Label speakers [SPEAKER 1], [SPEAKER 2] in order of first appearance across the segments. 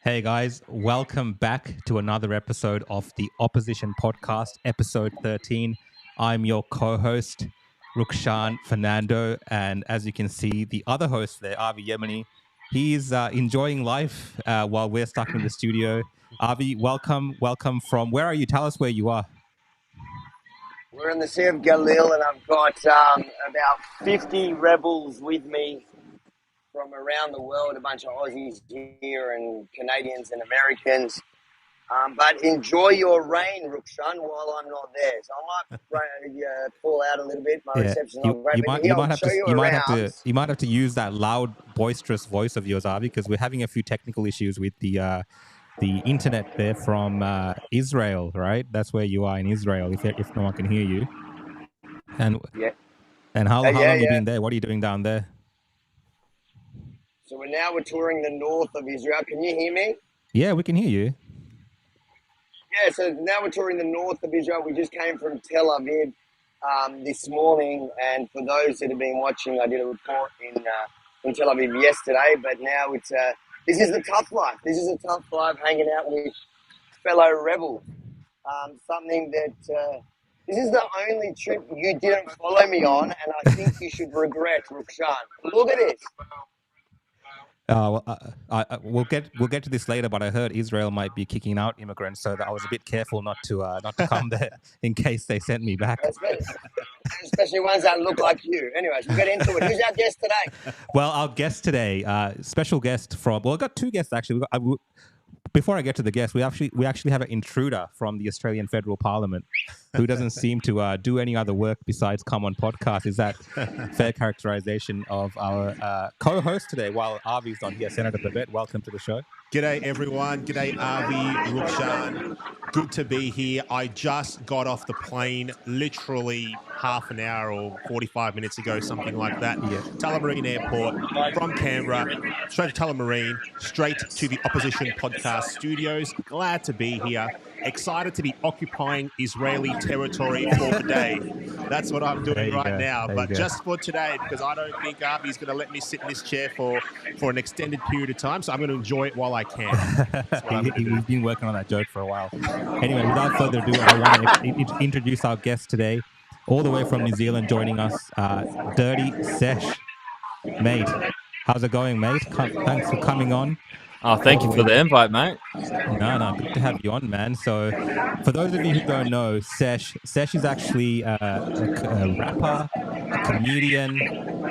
[SPEAKER 1] Hey guys, welcome back to another episode of the Opposition Podcast, episode 13. I'm your co-host, Rukshan Fernando, and as you can see, the other host there, Yemini, he's enjoying life while we're stuck in the studio. Avi, welcome from, where are you? Tell us where you are.
[SPEAKER 2] We're in the Sea of Galil, and I've got about 50 rebels with me from around the world, a bunch of Aussies here and Canadians and Americans. But enjoy your rain, Rukshan, while I'm not there. So I might pull out a little bit. My reception's not great.
[SPEAKER 1] You might have to use that loud, boisterous voice of yours, Avi, because we're having a few technical issues with the internet there from Israel, right? That's where you are in Israel, if no one can hear you. And how long have you been there? What are you doing down there?
[SPEAKER 2] So we're touring the north of Israel. Can you hear me?
[SPEAKER 1] Yeah, we can hear you.
[SPEAKER 2] Yeah, so now we're touring the north of Israel. We just came from Tel Aviv this morning, and for those that have been watching, I did a report in Tel Aviv yesterday, but now it's this is the tough life. This is a tough life hanging out with fellow rebels. Something that this is the only trip you didn't follow me on, and I think you should regret, Rukshan. Look at this.
[SPEAKER 1] We'll get to this later, but I heard Israel might be kicking out immigrants, so that I was a bit careful not to come there in case they sent me back.
[SPEAKER 2] Especially ones that look like you. Anyways, we'll get into it. Who's our guest today?
[SPEAKER 1] Well, our guest today, special guest from. Well, I got two guests actually. Before I get to the guest, we actually have an intruder from the Australian Federal Parliament who doesn't seem to do any other work besides come on podcast. Is that fair characterization of our co-host today while Avi's not here? Senator Babet, welcome to the show.
[SPEAKER 3] G'day everyone. G'day Avi, Rukshan. Good to be here. I just got off the plane literally half an hour or 45 minutes ago, something like that.
[SPEAKER 1] Yeah.
[SPEAKER 3] Tullamarine Airport from Canberra, straight to Tullamarine, straight to the Opposition Podcast studios. Glad to be here. Excited to be occupying Israeli territory for the day. That's what I'm doing right now. But just for today, because I don't think Avi's going to let me sit in this chair for an extended period of time. So I'm going to enjoy it while I can.
[SPEAKER 1] He's been working on that joke for a while. Anyway, without further ado, I want to introduce our guest today, all the way from New Zealand, joining us, Dirty SESH. Mate, how's it going, mate? Thanks for coming on.
[SPEAKER 4] Oh, thank you for the invite, mate.
[SPEAKER 1] No, good to have you on, man. So, for those of you who don't know, SESH is actually a rapper, a comedian,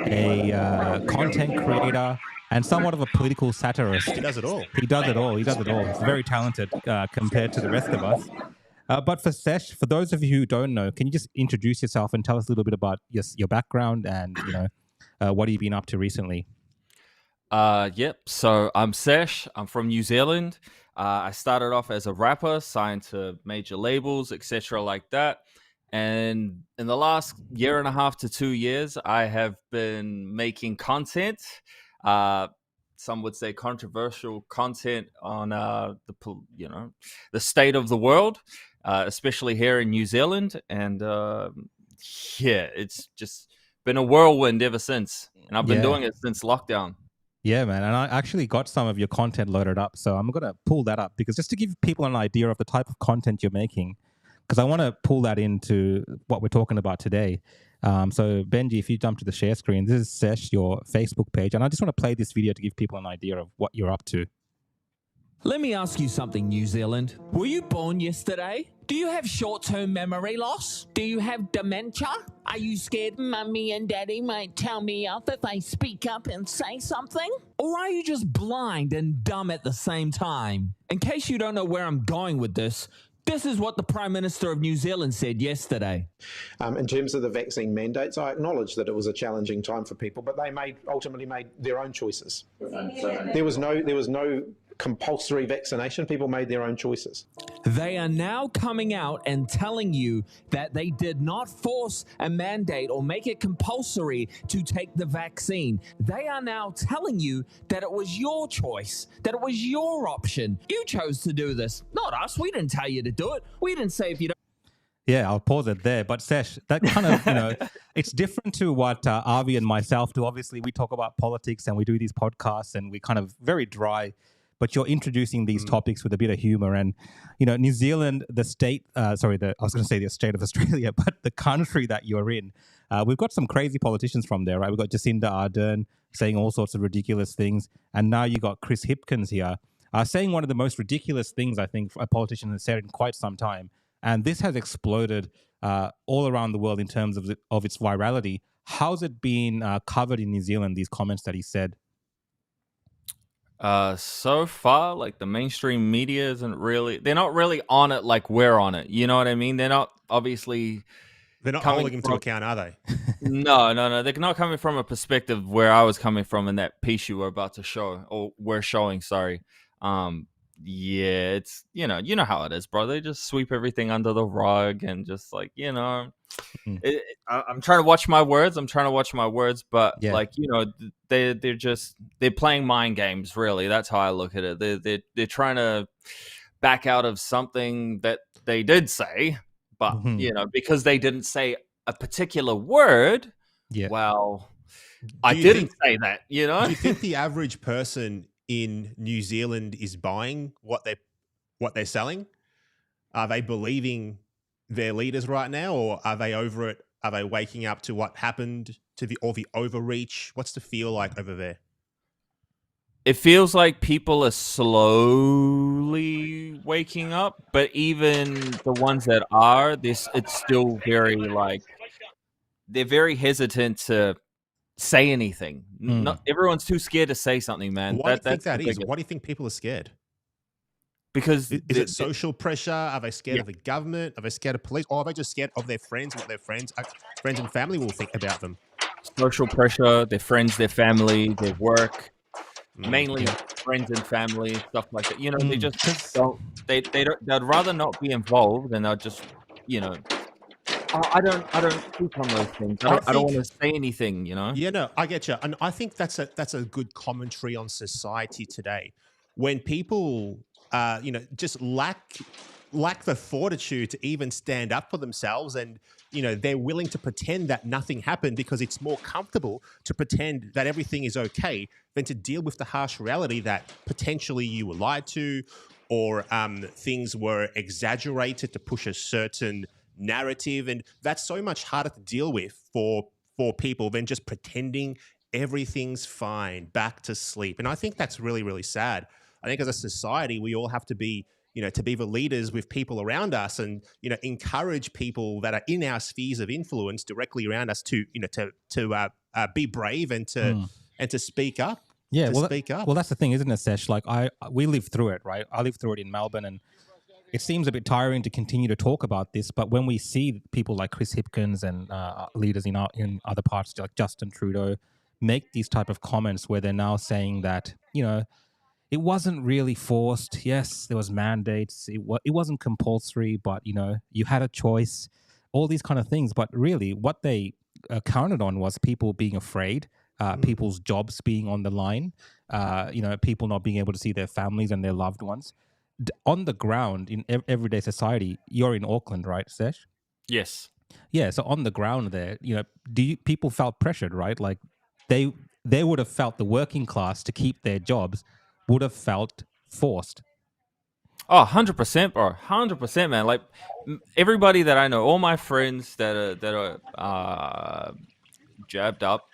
[SPEAKER 1] a content creator, and somewhat of a political satirist.
[SPEAKER 3] He does it all.
[SPEAKER 1] He does it all. He's very talented compared to the rest of us. But for SESH, for those of you who don't know, can you just introduce yourself and tell us a little bit about your background and what have you been up to recently?
[SPEAKER 4] Yep. So I'm SESH. I'm from New Zealand. I started off as a rapper, signed to major labels, etc., like that. And in the last year and a half to 2 years, I have been making content. Some would say controversial content on the state of the world, especially here in New Zealand. And it's just been a whirlwind ever since. And I've been doing it since lockdown.
[SPEAKER 1] Yeah, man. And I actually got some of your content loaded up. So I'm going to pull that up because just to give people an idea of the type of content you're making, because I want to pull that into what we're talking about today. So Benji, if you jump to the share screen, this is SESH, your Facebook page. And I just want to play this video to give people an idea of what you're up to.
[SPEAKER 5] Let me ask you something, New Zealand. Were you born yesterday? Do you have short-term memory loss? Do you have dementia? Are you scared Mummy and Daddy might tell me off if I speak up and say something? Or are you just blind and dumb at the same time? In case you don't know where I'm going with this is what the Prime Minister of New Zealand said yesterday.
[SPEAKER 6] In terms of the vaccine mandates, I acknowledge that it was a challenging time for people, but they ultimately made their own choices. There was no compulsory vaccination. People made their own choices.
[SPEAKER 5] They are now coming out and telling you that they did not force a mandate or make it compulsory to take the vaccine. They are now telling you that it was your choice, that it was your option. You chose to do this, not us. We didn't tell you to do it. We didn't say if you don't.
[SPEAKER 1] Yeah, I'll pause it there. But Sesh, that kind of, it's different to what Avi and myself do. Obviously, we talk about politics and we do these podcasts and we kind of very dry. But you're introducing these topics with a bit of humor. And, New Zealand, the state, I was going to say the state of Australia, but the country that you're in, we've got some crazy politicians from there, right? We've got Jacinda Ardern saying all sorts of ridiculous things. And now you got Chris Hipkins here saying one of the most ridiculous things I think a politician has said in quite some time. And this has exploded all around the world in terms of its virality. How's it been covered in New Zealand, these comments that he said?
[SPEAKER 4] So far, like the mainstream media they're not really on it like we're on it. You know what I mean? They're not holding
[SPEAKER 3] him to account, are they?
[SPEAKER 4] No. They're not coming from a perspective where I was coming from in that piece you were about to show, or we're showing, sorry. Yeah, it's, you know how it is, bro. They just sweep everything under the rug and just like, I'm trying to watch my words. But
[SPEAKER 1] yeah.
[SPEAKER 4] they're playing mind games. Really, that's how I look at it. They're trying to back out of something that they did say, but because they didn't say a particular word.
[SPEAKER 1] Yeah.
[SPEAKER 4] Well, I didn't say that.
[SPEAKER 3] Do you think the average person in New Zealand is buying what they're selling? Are they believing their leaders right now, or are they over it? Are they waking up to what happened, to the overreach? What's the feel like over there?
[SPEAKER 4] It feels like people are slowly waking up, but even the ones that are, it's still very they're very hesitant to say anything. Not everyone's too scared to say something, man.
[SPEAKER 3] Why do you think that is? Why do you think people are scared?
[SPEAKER 4] Because
[SPEAKER 3] is it social pressure? Are they scared of the government? Are they scared of police? Or are they just scared of their friends, what their friends and family will think about them?
[SPEAKER 4] Social pressure, their friends, their family, their work, mainly friends and family, stuff like that. They just don't. They'd rather not be involved, and they'll just, I don't speak on those things. I don't want to say anything,
[SPEAKER 3] Yeah, no, I get you. And I think that's a good commentary on society today. When people, just lack the fortitude to even stand up for themselves, and, they're willing to pretend that nothing happened because it's more comfortable to pretend that everything is okay than to deal with the harsh reality that potentially you were lied to, or things were exaggerated to push a certain narrative, and that's so much harder to deal with for people than just pretending everything's fine, back to sleep. And I think that's really, really sad. I think as a society, we all have to be, to be the leaders with people around us, and encourage people that are in our spheres of influence directly around us to be brave and to speak up.
[SPEAKER 1] Yeah, well, that's the thing, isn't it, Sesh? Like we lived through it, right? I lived through it in Melbourne, and it seems a bit tiring to continue to talk about this, but when we see people like Chris Hipkins and leaders in other parts, like Justin Trudeau, make these type of comments where they're now saying that, it wasn't really forced. Yes, there was mandates. It wasn't compulsory, but, you had a choice, all these kind of things. But really what they counted on was people being afraid, people's jobs being on the line, people not being able to see their families and their loved ones. On the ground in everyday society, you're in Auckland, right, Sesh?
[SPEAKER 4] Yes.
[SPEAKER 1] Yeah. So on the ground there, people felt pressured, right? Like they would have felt the working class to keep their jobs would have felt forced.
[SPEAKER 4] Oh, 100%, bro. 100%, man. Like everybody that I know, all my friends that are jabbed up,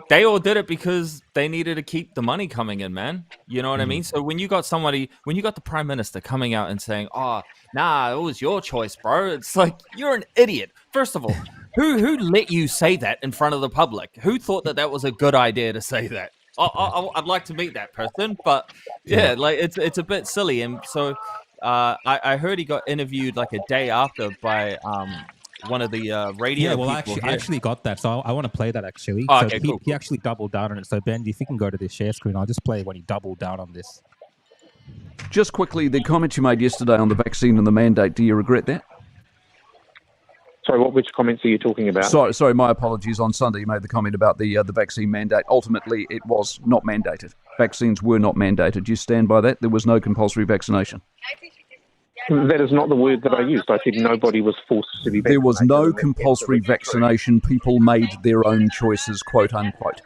[SPEAKER 4] they all did it because they needed to keep the money coming in, man. You know what I mean? So when you got the Prime Minister coming out and saying, "Oh, nah, it was your choice, bro," it's like, you're an idiot. First of all, who let you say that in front of the public? Who thought that was a good idea to say that? I'd like to meet that person, but yeah, like it's a bit silly. And so I heard he got interviewed like a day after by one of the radio
[SPEAKER 1] Yeah, well,
[SPEAKER 4] people
[SPEAKER 1] I
[SPEAKER 4] here.
[SPEAKER 1] actually got that, so I want to play that actually.
[SPEAKER 4] Oh,
[SPEAKER 1] So
[SPEAKER 4] okay,
[SPEAKER 1] he
[SPEAKER 4] cool.
[SPEAKER 1] actually doubled down on it. So Benji, if you can go to the share screen, I'll just play when he doubled down on this.
[SPEAKER 7] Just quickly, the comment you made yesterday on the vaccine and the mandate, do you regret that?
[SPEAKER 6] Sorry, which comments are you talking about?
[SPEAKER 7] Sorry, my apologies. On Sunday, you made the comment about the vaccine mandate. Ultimately, it was not mandated. Vaccines were not mandated. Do you stand by that? There was no compulsory vaccination.
[SPEAKER 6] That is not the word that I used. I said nobody was forced to be vaccinated.
[SPEAKER 7] There was no compulsory vaccination. People made their own choices, quote unquote.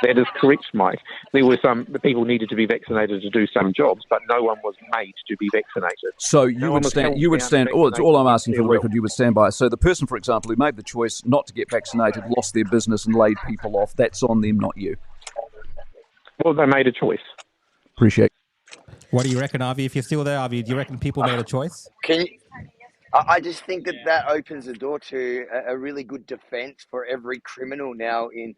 [SPEAKER 6] That is correct, Mike. There were the people needed to be vaccinated to do some jobs, but no one was made to be vaccinated.
[SPEAKER 7] So you would stand. All I'm asking for the record, you would stand by. So the person, for example, who made the choice not to get vaccinated, lost their business and laid people off. That's on them, not you.
[SPEAKER 6] Well, they made a choice.
[SPEAKER 7] Appreciate it.
[SPEAKER 1] What do you reckon, Avi? If you're still there, Avi, do you reckon people made a choice?
[SPEAKER 2] I just think that opens the door to a really good defence for every criminal now in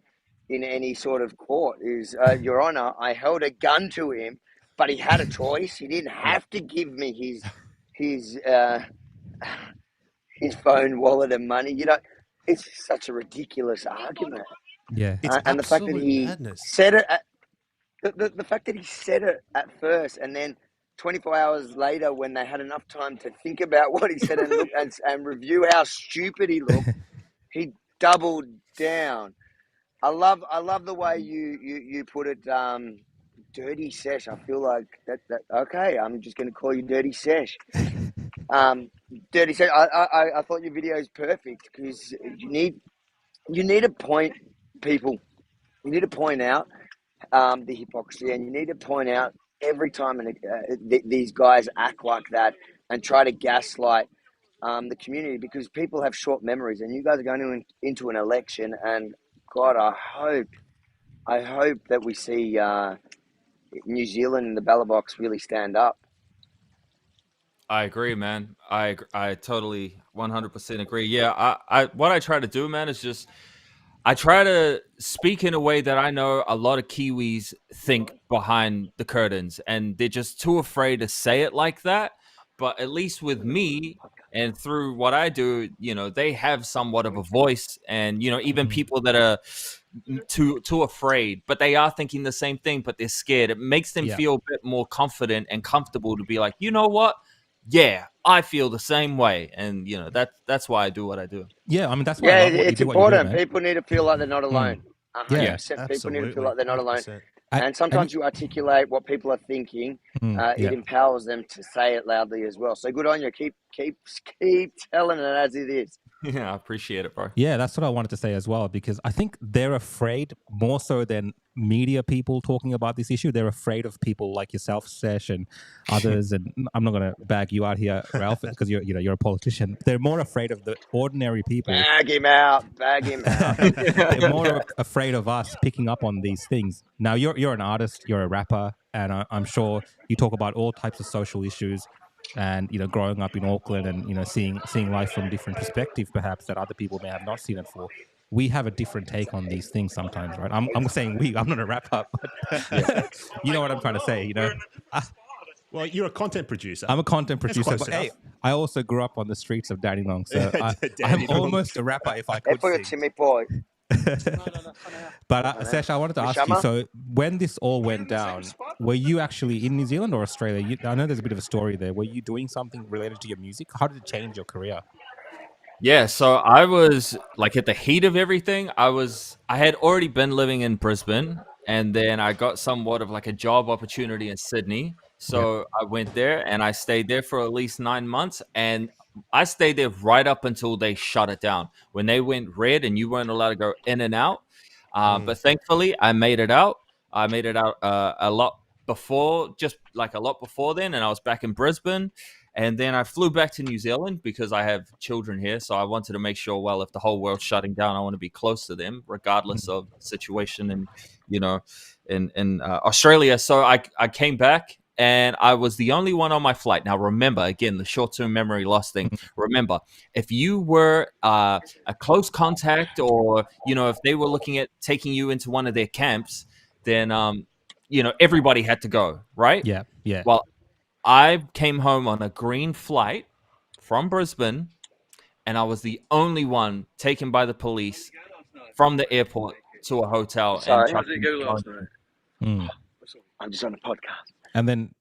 [SPEAKER 2] any sort of court. Is Your Honour, I held a gun to him, but he had a choice. He didn't have to give me his phone, wallet, and money. You know, it's such a ridiculous argument.
[SPEAKER 1] Yeah,
[SPEAKER 2] And the fact that he said it. The fact that he said it at first, and then 24 hours later, when they had enough time to think about what he said and look and review how stupid he looked, he doubled down. I love the way you put it, dirty sesh. I feel like that. Okay, I'm just going to call you dirty sesh. Dirty sesh. I thought your video is perfect because you need to point people. You need to point out the hypocrisy, and you need to point out every time these guys act like that and try to gaslight the community, because people have short memories, and you guys are going into an election, and God, I hope that we see New Zealand and the ballot box really stand up.
[SPEAKER 4] I agree, man. I totally 100% agree. Yeah, I what I try to do, man, is just I try to speak in a way that I know a lot of Kiwis think behind the curtains, and they're just too afraid to say it like that. But at least with me and through what I do, you know, they have somewhat of a voice, and, you know, even people that are too afraid, but they are thinking the same thing, but they're scared. It makes them feel a bit more confident and comfortable to be like, you know what? Yeah, I feel the same way, and you know that's why I do what I do.
[SPEAKER 1] Yeah, I mean that's why. I love what
[SPEAKER 2] it's
[SPEAKER 1] you do,
[SPEAKER 2] important.
[SPEAKER 1] What you do,
[SPEAKER 2] People need to feel like they're not alone. 100%. People need to feel like they're not alone. And sometimes you articulate what people are thinking. It empowers them to say it loudly as well. So good on you. Keep telling it as it is.
[SPEAKER 4] Yeah, I appreciate it, bro.
[SPEAKER 1] Yeah, that's what I wanted to say as well, because I think they're afraid more so than media people talking about this issue. They're afraid of people like yourself, Sesh, and others. And I'm not going to bag you out here, Ralph, because you're a politician. They're more afraid of the ordinary people.
[SPEAKER 2] Bag him out.
[SPEAKER 1] They're more afraid of us picking up on these things. Now, you're an artist, you're a rapper, and I'm sure you talk about all types of social issues. And growing up in Auckland and seeing life from different perspectives, perhaps that other people may have not seen it for. We have a different take on these things sometimes, right? I'm saying we. I'm not a rapper, but you know what I'm trying to say.
[SPEAKER 3] Well, you're a content producer.
[SPEAKER 1] I'm a content producer, but hey, I also grew up on the streets of Dandenong, so I'm almost a rapper if I could sing. But Sesh, I wanted to ask you, so when this all went down, were you actually in New Zealand or Australia? I know there's a bit of a story there. Were you doing something related to your music? How did it change your career?
[SPEAKER 4] Yeah, so I was like at the heat of everything. I had already been living in Brisbane, and then I got somewhat of like a job opportunity in Sydney. So I went there and I stayed there for at least 9 months, and I stayed there right up until they shut it down. When they went red and you weren't allowed to go in and out. But thankfully, I made it out. I made it out a lot before then, and I was back in Brisbane. And then I flew back to New Zealand because I have children here. So I wanted to make sure, well, if the whole world's shutting down, I want to be close to them, regardless of the situation and, in Australia. So I came back and I was the only one on my flight. Now, remember, again, the short-term memory loss thing. Remember, if you were a close contact or, if they were looking at taking you into one of their camps, then, everybody had to go, right?
[SPEAKER 1] Yeah.
[SPEAKER 4] Well, I came home on a green flight from Brisbane, and I was the only one taken by the police from the airport to a hotel.
[SPEAKER 2] Sorry. I'm just on a podcast.
[SPEAKER 1] And then,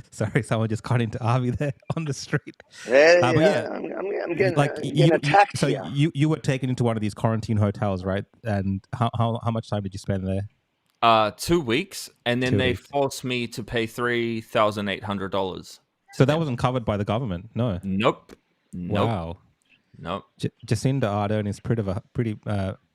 [SPEAKER 1] sorry, someone just got into Avi there on the street.
[SPEAKER 2] I'm getting attacked
[SPEAKER 1] so
[SPEAKER 2] here.
[SPEAKER 1] you were taken into one of these quarantine hotels, right? And how much time did you spend there?
[SPEAKER 4] 2 weeks, and then
[SPEAKER 1] 2
[SPEAKER 4] they
[SPEAKER 1] weeks.
[SPEAKER 4] forced me to pay $3,800.
[SPEAKER 1] So that wasn't covered by the government? No.
[SPEAKER 4] Nope.
[SPEAKER 1] Wow.
[SPEAKER 4] Nope.
[SPEAKER 1] Jacinda Ardern is pretty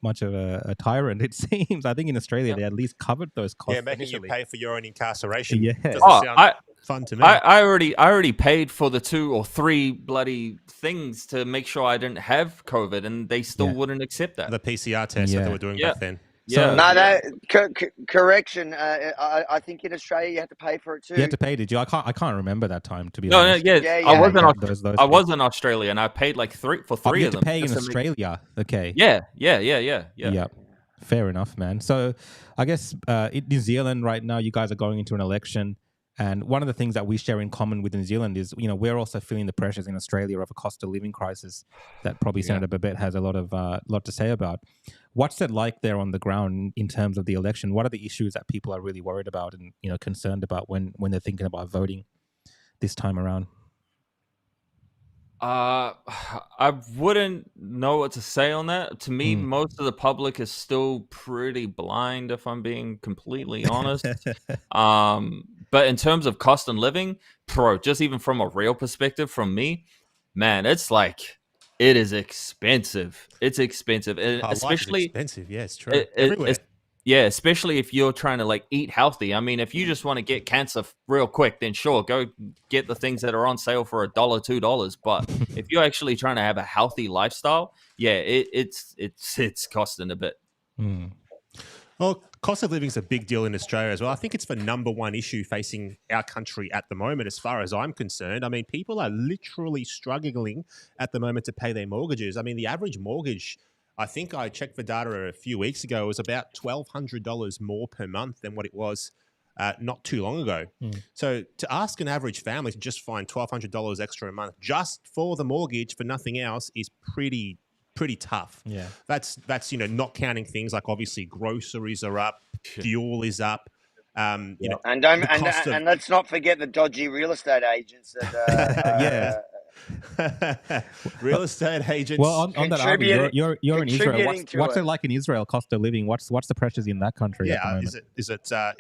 [SPEAKER 1] much of a tyrant, it seems. I think in Australia they at least covered those costs.
[SPEAKER 3] Yeah, making
[SPEAKER 1] initially.
[SPEAKER 3] you pay for your own incarceration.
[SPEAKER 1] Yeah.
[SPEAKER 3] Doesn't sound fun to me.
[SPEAKER 4] I already paid for the 2 or 3 bloody things to make sure I didn't have COVID, and they still wouldn't accept that.
[SPEAKER 3] The PCR test that they were doing back then.
[SPEAKER 4] Yeah.
[SPEAKER 2] No, correction. I think in Australia you have to pay for it too.
[SPEAKER 1] You had to pay, did you? I can't remember that time, to be
[SPEAKER 4] No,
[SPEAKER 1] honest.
[SPEAKER 4] I was in
[SPEAKER 1] those
[SPEAKER 4] Australia, and I paid like three
[SPEAKER 1] you
[SPEAKER 4] of them.
[SPEAKER 1] had to pay in Australia. Okay.
[SPEAKER 4] Yeah.
[SPEAKER 1] Yep. Fair enough, man. So I guess in New Zealand right now, you guys are going into an election. And one of the things that we share in common with New Zealand is, we're also feeling the pressures in Australia of a cost of living crisis that probably Senator Babet has a lot to say about. What's it like there on the ground in terms of the election? What are the issues that people are really worried about and, concerned about when they're thinking about voting this time around?
[SPEAKER 4] I wouldn't know what to say on that. To me, most of the public is still pretty blind, if I'm being completely honest. But in terms of cost and living, just even from a real perspective from me, man, it's like, it is expensive. It's expensive. And especially
[SPEAKER 3] expensive. Yeah, it's true. Everywhere.
[SPEAKER 4] Especially if you're trying to eat healthy. I mean, if you just want to get cancer real quick, then sure, go get the things that are on sale for $1, $2. But if you're actually trying to have a healthy lifestyle, it's costing a bit.
[SPEAKER 3] Well, cost of living is a big deal in Australia as well. I think it's the number one issue facing our country at the moment, as far as I'm concerned. I mean, people are literally struggling at the moment to pay their mortgages. I mean, the average mortgage, I think I checked the data a few weeks ago, was about $1,200 more per month than what it was not too long ago. So to ask an average family to just find $1,200 extra a month just for the mortgage for nothing else is pretty tough.
[SPEAKER 1] Yeah.
[SPEAKER 3] That's not counting things like obviously groceries are up, fuel is up. And
[SPEAKER 2] let's not forget the dodgy real estate agents that
[SPEAKER 3] real estate agents.
[SPEAKER 1] Well, on that, Avi, you're in Israel. What's it like in Israel? Cost of living. What's the pressures in that country at the moment?
[SPEAKER 3] Is it? Are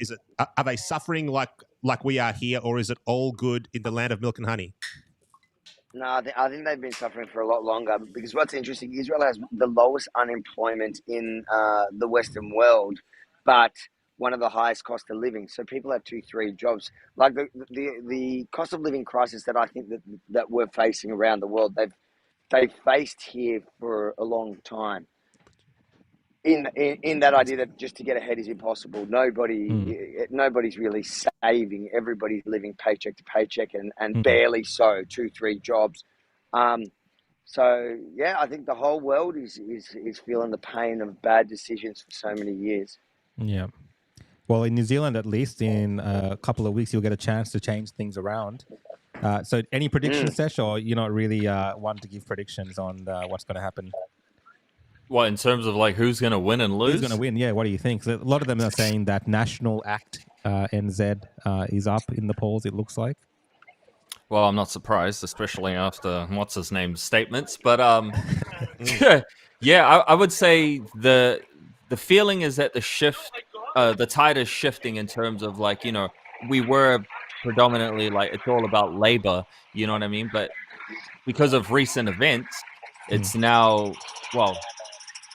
[SPEAKER 3] they suffering like we are here, or is it all good in the land of milk and honey?
[SPEAKER 2] No, I think they've been suffering for a lot longer, because what's interesting, Israel has the lowest unemployment in the Western world, but one of the highest cost of living. So people have 2-3 jobs. Like the cost of living crisis that I think that we're facing around the world, they've faced here for a long time. In that idea that just to get ahead is impossible. Nobody's really saving. Everybody's living paycheck to paycheck and barely so, 2-3 jobs. So yeah, I think the whole world is feeling the pain of bad decisions for so many years.
[SPEAKER 1] Yeah. Well, in New Zealand, at least, in a couple of weeks, you'll get a chance to change things around. So any predictions, Sesh, or you're not really one to give predictions on what's going to happen?
[SPEAKER 4] What, in terms of who's going to win and lose?
[SPEAKER 1] Who's going to win? Yeah, what do you think? So a lot of them are saying that National Act NZ is up in the polls, it looks like.
[SPEAKER 4] Well, I'm not surprised, especially after what's-his-name's statements. But I would say the feeling is that the shift, the tide is shifting in terms of we were predominantly it's all about labor, you know what I mean? But because of recent events, it's now,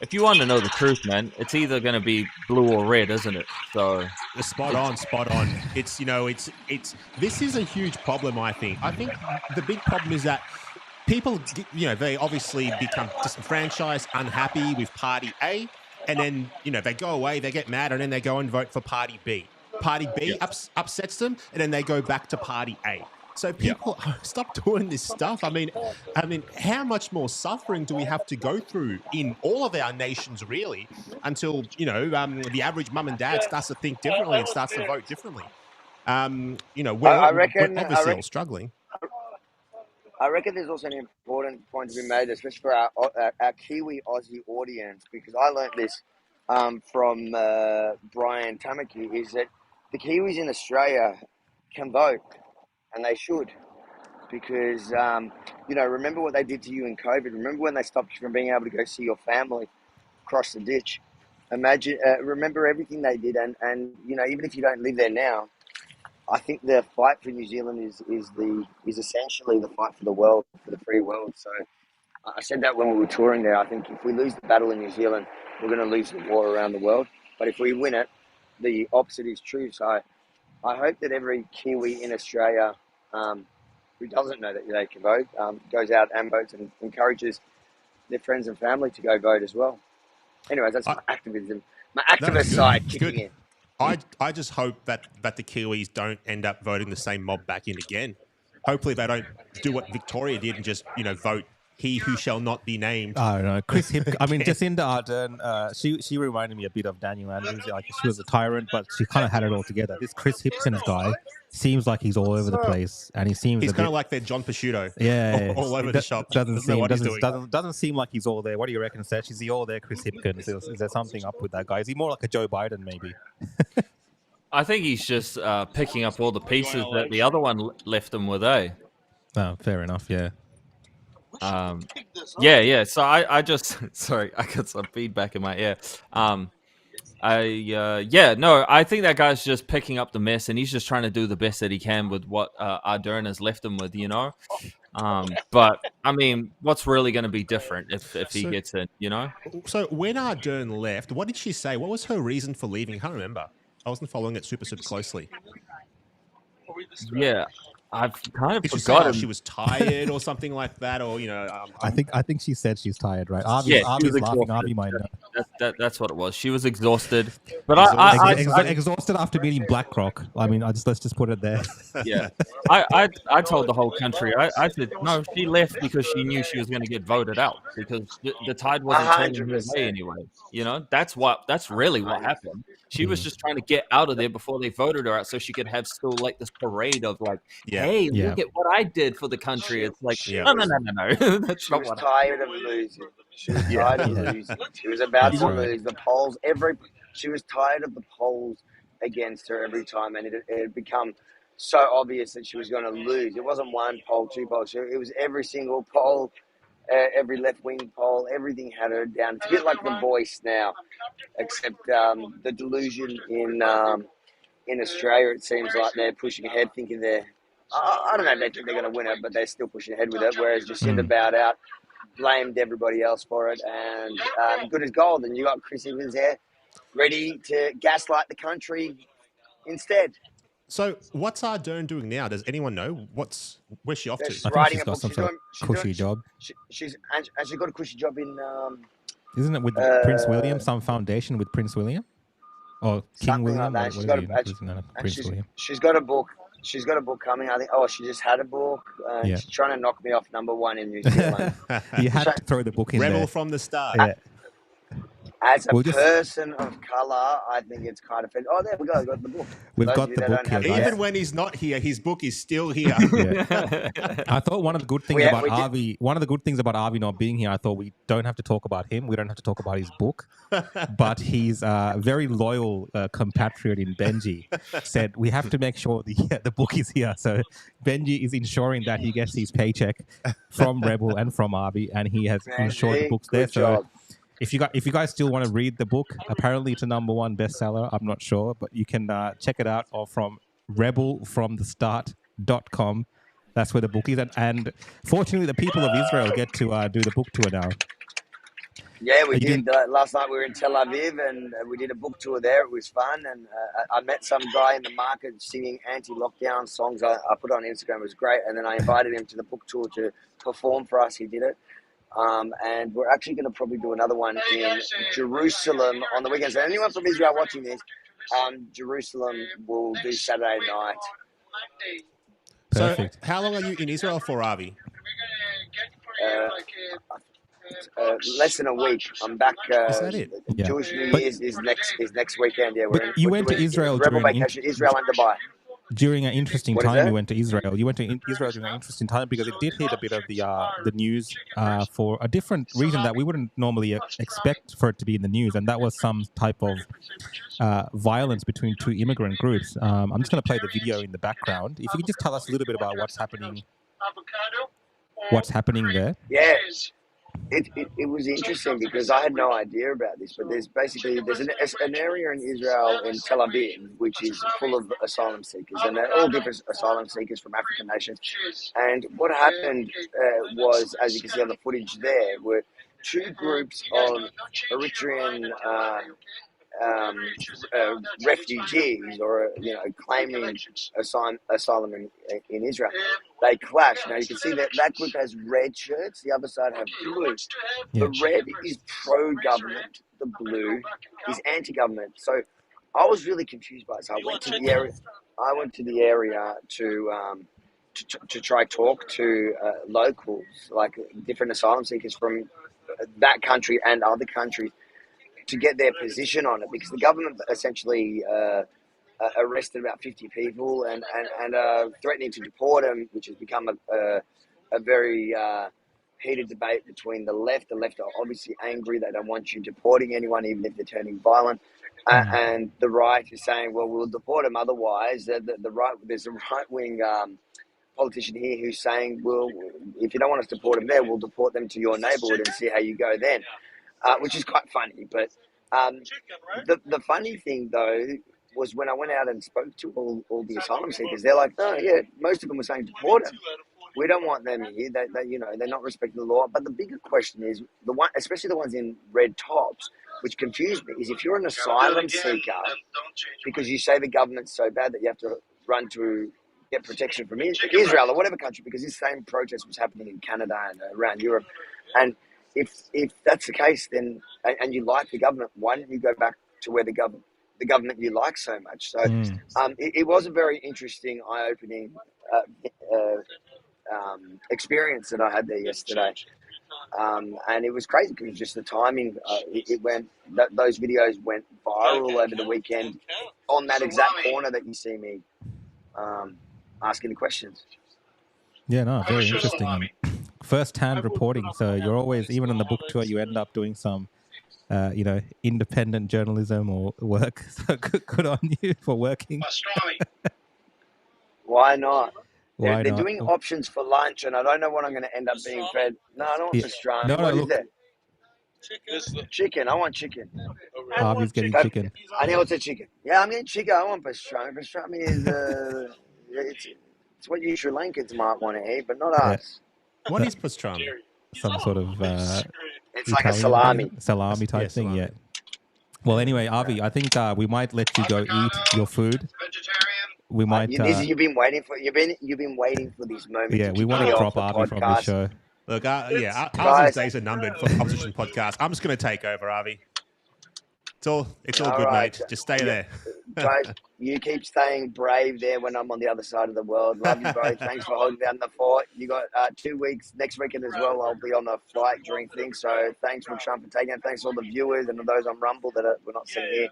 [SPEAKER 4] if you want to know the truth, man, it's either going to be blue or red, isn't it? So
[SPEAKER 3] Spot on. It's this is a huge problem. I think the big problem is that people, they obviously become disenfranchised, unhappy with Party A, and then they go away, they get mad, and then they go and vote for Party B. Party B upsets them, and then they go back to Party A. So people stop doing this stuff. I mean, how much more suffering do we have to go through in all of our nations, really, until the average mum and dad starts to think differently and starts to vote differently? We're obviously all struggling.
[SPEAKER 2] I reckon there's also an important point to be made, especially for our Kiwi Aussie audience, because I learnt this from Brian Tamaki, is that the Kiwis in Australia can vote. And they should, because, remember what they did to you in COVID. Remember when they stopped you from being able to go see your family across the ditch. Remember everything they did. And even if you don't live there now, I think the fight for New Zealand is essentially the fight for the world, for the free world. So I said that when we were touring there. I think if we lose the battle in New Zealand, we're going to lose the war around the world. But if we win it, the opposite is true. So I hope that every Kiwi in Australia who doesn't know that they can vote goes out and votes and encourages their friends and family to go vote as well. Anyways, that's my activist side kicking in.
[SPEAKER 3] I just hope that the Kiwis don't end up voting the same mob back in again. Hopefully they don't do what Victoria did and just vote he who shall not be named.
[SPEAKER 1] I don't know. Jacinda Ardern, she reminded me a bit of Daniel Andrews. Like, she was a tyrant, but she kind of had it all together. This Chris Hipkins guy seems like he's all over the place, and he's kind
[SPEAKER 3] of like their John Prosciutto.
[SPEAKER 1] Yeah,
[SPEAKER 3] all over the shop.
[SPEAKER 1] Doesn't seem like he's all there. What do you reckon, Sesh? Is he all there, Chris Hipkins? Is there something up with that guy? Is he more like a Joe Biden, maybe?
[SPEAKER 4] I think he's just picking up all the pieces that the other one left him with, eh?
[SPEAKER 1] Oh, fair enough, yeah.
[SPEAKER 4] So I just sorry, I got some feedback in my ear. I think that guy's just picking up the mess, and he's just trying to do the best that he can with what Ardern has left him with, But I mean, what's really going to be different if he gets in,
[SPEAKER 3] So when Ardern left, what did she say? What was her reason for leaving? I can't remember. I wasn't following it super closely.
[SPEAKER 4] Yeah. I've kind of
[SPEAKER 3] forgotten.
[SPEAKER 4] forgotten.
[SPEAKER 3] She was tired or something like that, or
[SPEAKER 1] I think she said she's tired, right? Arvy's laughing. Arvy might know.
[SPEAKER 4] That's what it was. She was exhausted, but
[SPEAKER 1] exhausted after meeting BlackRock. I mean, let's just put it there.
[SPEAKER 4] Yeah, I told the whole country. I said no. She left because she knew she was going to get voted out because the tide wasn't turning her way anyway. That's really what happened. She was just trying to get out of there before they voted her out, so she could have still like this parade of like, hey, look at what I did for the country. It's like, no. That's
[SPEAKER 2] not what tired of losing. She was tired of losing. She was about to lose. The polls, she was tired of the polls against her every time, and it had become so obvious that she was going to lose. It wasn't one poll, two polls. It was every single poll, every left-wing poll. Everything had her down. It's a bit like The Voice now, except the delusion in Australia, it seems like they're pushing ahead, thinking I don't know if they think they're going to win it, but they're still pushing ahead with it, whereas Jacinda bowed out, blamed everybody else for it, and good as gold. And you got Chris Evans there, ready to gaslight the country instead.
[SPEAKER 3] So what's Ardern doing now? Does anyone know? Where's she off to?
[SPEAKER 1] I think she's got some sort of cushy job.
[SPEAKER 2] She's got a cushy job in...
[SPEAKER 3] Isn't it with
[SPEAKER 1] Prince William? Some foundation with Prince William? Or King William?
[SPEAKER 2] Like she's got a book. She's got a book coming, I think. Oh, she just had a book. She's trying to knock me off number one in New Zealand.
[SPEAKER 1] You had to throw the book in
[SPEAKER 3] Rebel
[SPEAKER 1] there.
[SPEAKER 3] From the start.
[SPEAKER 1] Yeah.
[SPEAKER 2] As a person of colour, I think it's kind of... Oh, there we go. We've got the book.
[SPEAKER 1] We've got the book here.
[SPEAKER 3] Even when he's not here, his book is still here.
[SPEAKER 1] I thought one of the good things about Avi not being here, I thought we don't have to talk about him. We don't have to talk about his book. But he's a very loyal compatriot in Benji said, we have to make sure the book is here. So Benji is ensuring that he gets his paycheck from Rebel and from Avi, and he has ensured the book's there.
[SPEAKER 2] Job.
[SPEAKER 1] So if you guys still want to read the book, apparently it's a #1 bestseller. I'm not sure, but you can check it out from rebelfromthestart.com. That's where the book is. And fortunately, the people of Israel get to do the book tour now.
[SPEAKER 2] Yeah, we
[SPEAKER 1] You
[SPEAKER 2] did.
[SPEAKER 1] didn't-
[SPEAKER 2] Last night we were in Tel Aviv and we did a book tour there. It was fun. And I met some guy in the market singing anti-lockdown songs. I put it on Instagram. It was great. And then I invited him to the book tour to perform for us. He did it. And we're actually going to probably do another one in Jerusalem on the weekends. So anyone from Israel watching this, Jerusalem will do Saturday night.
[SPEAKER 1] Perfect.
[SPEAKER 3] So, how long are you in Israel for, Avi?
[SPEAKER 2] Less than a week. I'm back.
[SPEAKER 3] Is that it?
[SPEAKER 1] Yeah.
[SPEAKER 2] Jewish New
[SPEAKER 1] But-
[SPEAKER 2] Year's is next weekend. Yeah,
[SPEAKER 1] But you went to Israel
[SPEAKER 2] Rebel
[SPEAKER 1] during
[SPEAKER 2] vacation. Israel and Dubai.
[SPEAKER 1] during an interesting
[SPEAKER 2] What is
[SPEAKER 1] time.
[SPEAKER 2] that?
[SPEAKER 1] You went to Israel. You went to Israel during an interesting time because it did hit a bit of the news for a different reason that we wouldn't normally expect for it to be in the news, and that was some type of violence between two immigrant groups. I'm just going to play the video in the background. If you could just tell us a little bit about what's happening there.
[SPEAKER 2] Yeah. It was interesting because I had no idea about this, but there's an area in Israel, in Tel Aviv, which is full of asylum seekers, and they're all different asylum seekers from African nations. And what happened was, as you can see on the footage there, were two groups of Eritrean refugees, or claiming asylum in Israel. They clash. Now you can see that group has red shirts, the other side have blue.
[SPEAKER 1] Yeah.
[SPEAKER 2] The red is pro-government, the blue is anti-government. So I was really confused by it. So I went to the area to try talk to locals, like different asylum seekers from that country and other countries, to get their position on it, because the government essentially arrested about 50 people and threatening to deport them, which has become a very heated debate between the left. The left are obviously angry. They don't want you deporting anyone, even if they're turning violent. And the right is saying, well, we'll deport them otherwise. There's a right-wing politician here who's saying, well, if you don't want us to deport them there, we'll deport them to your neighborhood and see how you go then. Which is quite funny. But the funny thing, though, was when I went out and spoke to all the asylum seekers, they're like, oh, yeah, most of them were saying deport them. We don't want them here. They're not respecting the law. But the bigger question is, especially the ones in red tops, which confused me, is if you're an asylum seeker, because you say the government's so bad that you have to run to get protection from Israel or whatever country, because this same protest was happening in Canada and around Europe. And if that's the case, then and you like the government, why didn't you go back to where the government you like so much? So it was a very interesting, eye-opening experience that I had there yesterday, and it was crazy because just the timing. Those videos went viral over the weekend on that exact corner that you see me asking the questions.
[SPEAKER 1] Yeah, no, very interesting. First-hand reporting. So you're always, even on the book tour, you end up doing some, independent journalism or work. So good on you for working.
[SPEAKER 2] Why not?
[SPEAKER 1] Why
[SPEAKER 2] They're
[SPEAKER 1] not?
[SPEAKER 2] doing options for lunch, and I don't know what I'm going to end up being fed. No, I don't want pastrami.
[SPEAKER 1] No,
[SPEAKER 2] What is
[SPEAKER 1] look.
[SPEAKER 2] that? Chicken. I want chicken.
[SPEAKER 1] Harvey's getting chicken.
[SPEAKER 2] I know it's a chicken. Yeah, I'm getting chicken. I want pastrami. Pastrami is it's what you Sri Lankans might want to eat, but not us.
[SPEAKER 3] What is pastrami?
[SPEAKER 1] Some sort of
[SPEAKER 2] It's like a
[SPEAKER 1] Italian
[SPEAKER 2] salami.
[SPEAKER 1] type thing.
[SPEAKER 3] salami.
[SPEAKER 1] Yeah. Well, anyway, Avi, I think we might let you go eat your food. We might.
[SPEAKER 2] You've been waiting for this moment.
[SPEAKER 1] Yeah, we want to drop Avi from the show.
[SPEAKER 3] Look, Avi's days are numbered for the opposition podcast. I'm just going to take over, Avi. It's all good,
[SPEAKER 2] right.
[SPEAKER 3] mate. Just stay there.
[SPEAKER 2] Guys, you keep staying brave there when I'm on the other side of the world. Love you both. Thanks for holding down the fort. You got 2 weeks next weekend as well. I'll be on a flight during things. So thanks, Rukshan, for taking it. Thanks to all the viewers and those on Rumble that we're not seeing here.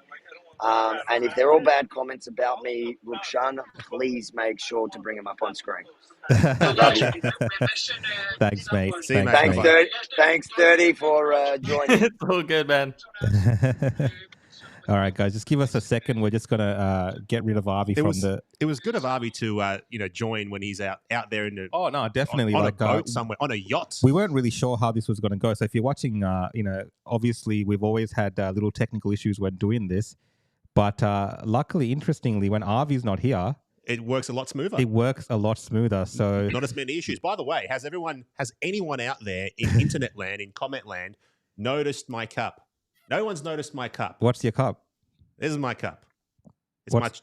[SPEAKER 2] And if they're all bad comments about me, Rukshan, please make sure to bring them up on screen. Love you.
[SPEAKER 1] Thanks, mate.
[SPEAKER 3] See you, mate.
[SPEAKER 2] Thanks, 30, for joining.
[SPEAKER 4] It's all good, man.
[SPEAKER 1] All right, guys, just give us a second. We're just gonna get rid of Avi
[SPEAKER 3] It was good of Avi to join when he's out there in the
[SPEAKER 1] Oh no, definitely.
[SPEAKER 3] on
[SPEAKER 1] like
[SPEAKER 3] a boat somewhere, on a yacht.
[SPEAKER 1] we weren't really sure how this was going to go. So if you're watching, obviously we've always had little technical issues when doing this, but luckily, interestingly, when Avi's not here,
[SPEAKER 3] It works a lot smoother.
[SPEAKER 1] it works a lot smoother. So
[SPEAKER 3] Not as many issues. By the way, has anyone out there in internet land, in comment land, noticed my cup. No one's noticed my cup.
[SPEAKER 1] What's your cup?
[SPEAKER 3] This is my cup.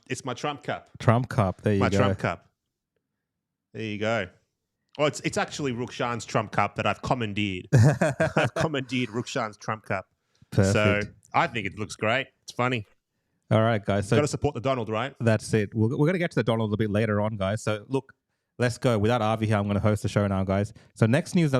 [SPEAKER 3] It's my Trump cup.
[SPEAKER 1] Trump cup. There you
[SPEAKER 3] My
[SPEAKER 1] go.
[SPEAKER 3] Trump cup. There you go. Well, it's actually Rukshan's Trump cup that I've commandeered. I've commandeered Rukshan's Trump cup.
[SPEAKER 1] Perfect.
[SPEAKER 3] So I think it looks great. It's funny.
[SPEAKER 1] All right, guys. So
[SPEAKER 3] Got to support the Donald, right?
[SPEAKER 1] that's it. We're going to get to the Donald a bit later on, guys. So look, let's go. Without Avi here, I'm going to host the show now, guys. So next news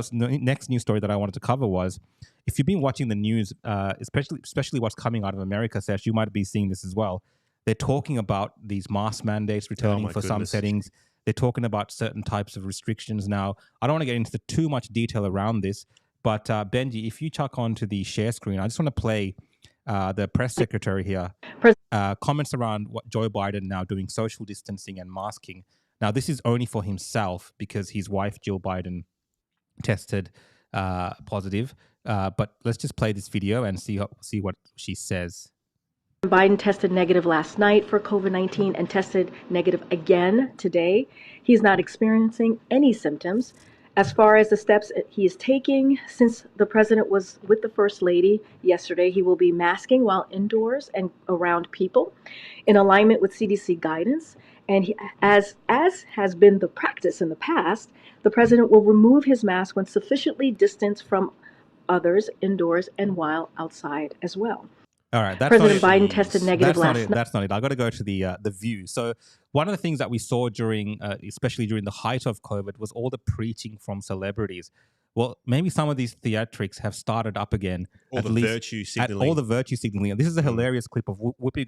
[SPEAKER 1] story that I wanted to cover was, if you've been watching the news, especially what's coming out of America, Sesh, you might be seeing this as well. They're talking about these mask mandates returning for some settings. They're talking about certain types of restrictions now. I don't want to get into too much detail around this, but Benji, if you chuck onto the share screen, I just want to play the press secretary here. Comments around what Joe Biden now doing social distancing and masking. Now, this is only for himself because his wife, Jill Biden, tested positive. But let's just play this video and see what she says.
[SPEAKER 8] Biden tested negative last night for COVID-19 and tested negative again today. He's not experiencing any symptoms. As far as the steps he is taking, since the president was with the First Lady yesterday, he will be masking while indoors and around people in alignment with CDC guidance. And as has been the practice in the past, the president will remove his mask when sufficiently distanced from others indoors and while outside as well.
[SPEAKER 1] All right,
[SPEAKER 8] President Biden tested negative last night.
[SPEAKER 1] That's not it. I got to go to the View. So one of the things that we saw during, especially during the height of COVID, was all the preaching from celebrities. Well, maybe some of these theatrics have started up again.
[SPEAKER 3] All the virtue signaling.
[SPEAKER 1] All the virtue signaling. And this is a hilarious clip of Whoopi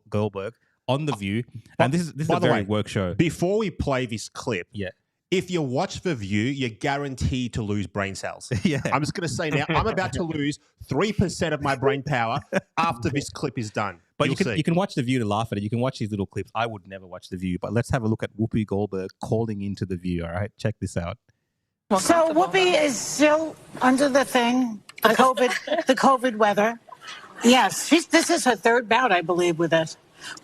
[SPEAKER 1] Goldberg on the View, and this is a very work show.
[SPEAKER 3] Before we play this clip,
[SPEAKER 1] yeah.
[SPEAKER 3] If you watch The View, you're guaranteed to lose brain cells.
[SPEAKER 1] Yeah.
[SPEAKER 3] I'm just going to say now, I'm about to lose 3% of my brain power after this clip is done.
[SPEAKER 1] But you can watch The View to laugh at it. You can watch these little clips. I would never watch The View, but let's have a look at Whoopi Goldberg calling into The View. All right, check this out.
[SPEAKER 9] So Whoopi is still under the thing, the COVID weather. Yes, this is her third bout, I believe, with it.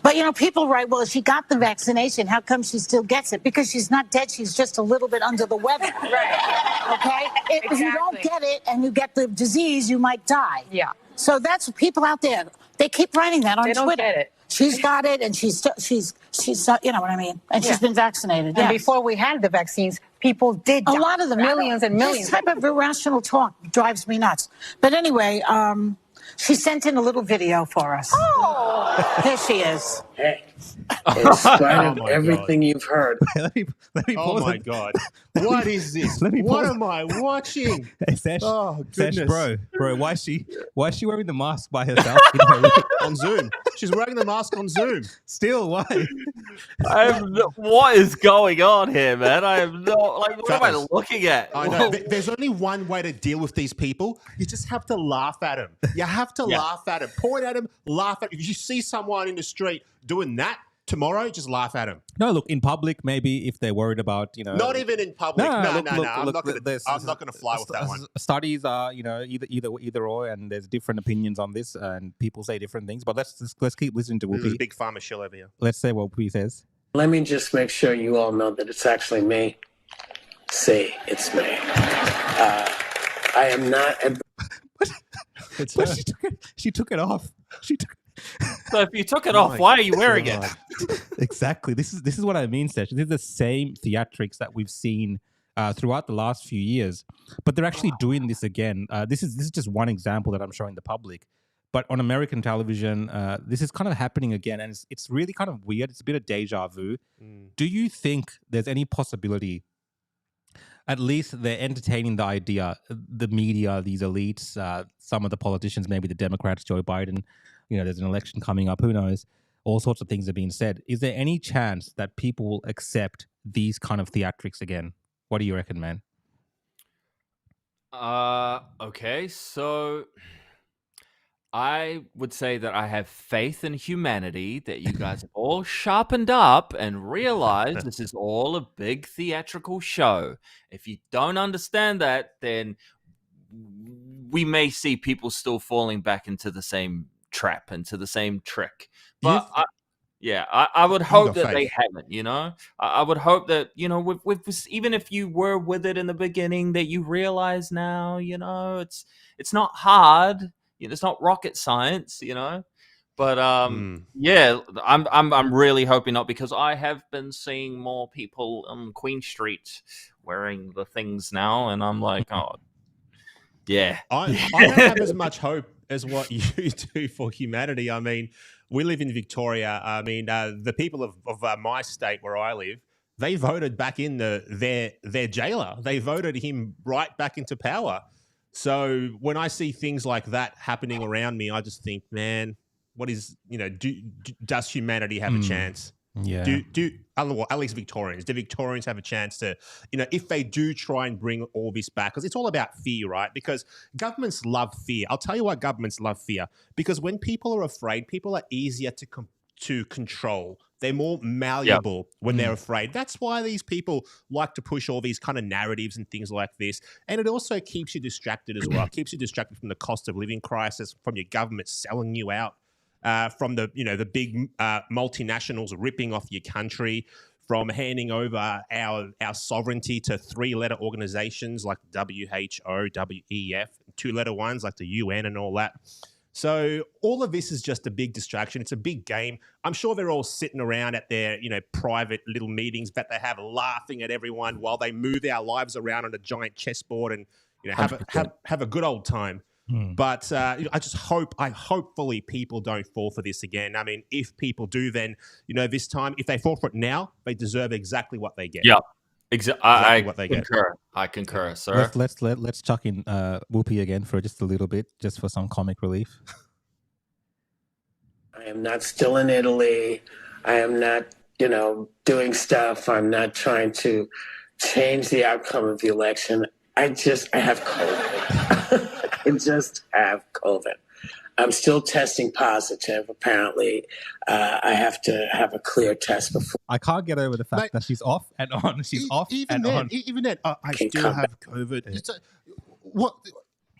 [SPEAKER 9] But, people write, well, she got the vaccination. How come she still gets it? Because she's not dead. She's just a little bit under the weather. Right. Okay? If you don't get it and you get the disease, you might die.
[SPEAKER 10] Yeah.
[SPEAKER 9] So that's people out there. They keep writing that on Twitter.
[SPEAKER 10] They don't get it.
[SPEAKER 9] She's got it, and she's you know what I mean? And she's been vaccinated.
[SPEAKER 10] And before we had the vaccines, people did die.
[SPEAKER 9] A lot of them.
[SPEAKER 10] Millions and millions.
[SPEAKER 9] This type of irrational talk drives me nuts. But anyway, she sent in a little video for us.
[SPEAKER 10] Oh.
[SPEAKER 9] Here she is.
[SPEAKER 11] Hey, in spite of everything you've heard.
[SPEAKER 1] let me
[SPEAKER 3] oh, my God. What is this? What am I watching?
[SPEAKER 1] Hey, Sesh,
[SPEAKER 3] oh, goodness.
[SPEAKER 1] Sesh, bro, why is she wearing the mask by herself?
[SPEAKER 3] On Zoom. She's wearing the mask on Zoom.
[SPEAKER 1] Still, why?
[SPEAKER 4] What is going on here, man? I am not, what am I looking at?
[SPEAKER 3] I know. There's only one way to deal with these people. You just have to laugh at them. You have to laugh at them. Point at them, laugh at them. If you see someone in the street doing that tomorrow, just laugh at them.
[SPEAKER 1] No, look, in public, maybe if they're worried about,
[SPEAKER 3] Not even in public. No. I'm not going to fly with that one.
[SPEAKER 1] Studies are, either or, and there's different opinions on this, and people say different things. But let's keep listening to Whoopi.
[SPEAKER 3] This is a big pharma shill over here.
[SPEAKER 1] Let's say what Whoopi says.
[SPEAKER 11] Let me just make sure you all know that it's actually me. See, it's me. I am not.
[SPEAKER 1] She took it off.
[SPEAKER 4] So if you took it off, why are you wearing it?
[SPEAKER 1] Exactly. This is what I mean, Sesh. This is the same theatrics that we've seen throughout the last few years, but they're actually doing this again. This is just one example that I'm showing the public. But on American television, this is kind of happening again, and it's really kind of weird. It's a bit of deja vu. Do you think there's any possibility, at least they're entertaining the idea, the media, these elites, some of the politicians, maybe the Democrats, Joe Biden, there's an election coming up, who knows? All sorts of things are being said. Is there any chance that people will accept these kind of theatrics again? What do you reckon, man?
[SPEAKER 4] Okay, so I would say that I have faith in humanity, that you guys have all sharpened up and realized this is all a big theatrical show. If you don't understand that, then we may see people still falling back into the same trap, into the same trick. But Yeah, I would
[SPEAKER 3] Hold
[SPEAKER 4] hope
[SPEAKER 3] your
[SPEAKER 4] that they
[SPEAKER 3] faith.
[SPEAKER 4] haven't, you know? I would hope that, you know, with this, even if you were with it in the beginning, that you realize now, you know, it's not hard, you know, it's not rocket science, you know? But yeah, I'm really hoping not, because I have been seeing more people on Queen Street wearing the things now, and I'm like, oh, yeah.
[SPEAKER 3] I don't have as much hope as what you do for humanity. I mean, we live in Victoria. I mean, the people of my state where I live, they voted back in their jailer. They voted him right back into power. So when I see things like that happening around me, I just think, man, what is, you know, does humanity have a chance?
[SPEAKER 1] Yeah.
[SPEAKER 3] Well, at least Victorians, do Victorians have a chance to, you know, if they do try and bring all this back? Because it's all about fear, right? Because governments love fear. I'll tell you why governments love fear. Because when people are afraid, people are easier to control. They're more malleable when they're afraid. That's why these people like to push all these kind of narratives and things like this. And it also keeps you distracted as well. It keeps you distracted from the cost of living crisis, from your government selling you out. From the big multinationals ripping off your country, from handing over our sovereignty to 3-letter organizations like WHO, WEF, 2-letter ones like the UN and all that. So all of this is just a big distraction. It's a big game. I'm sure they're all sitting around at their, you know, private little meetings that they have, laughing at everyone while they move our lives around on a giant chessboard and, you know, have a good old time. But I just hopefully people don't fall for this again. I mean, if people do, then, you know, this time, if they fall for it now, they deserve exactly what they get.
[SPEAKER 4] Yeah,
[SPEAKER 3] exactly what they
[SPEAKER 4] concur.
[SPEAKER 3] get.
[SPEAKER 4] I concur, sir.
[SPEAKER 1] Let's chuck in Whoopi again for just a little bit, just for some comic relief.
[SPEAKER 11] I am not still in Italy. I am not, you know, doing stuff. I'm not trying to change the outcome of the election. I have COVID. I just have COVID. I'm still testing positive, apparently. I have to have a clear test before.
[SPEAKER 1] I can't get over the fact that she's off and on. She's off and on.
[SPEAKER 3] Even then, I still have COVID. What?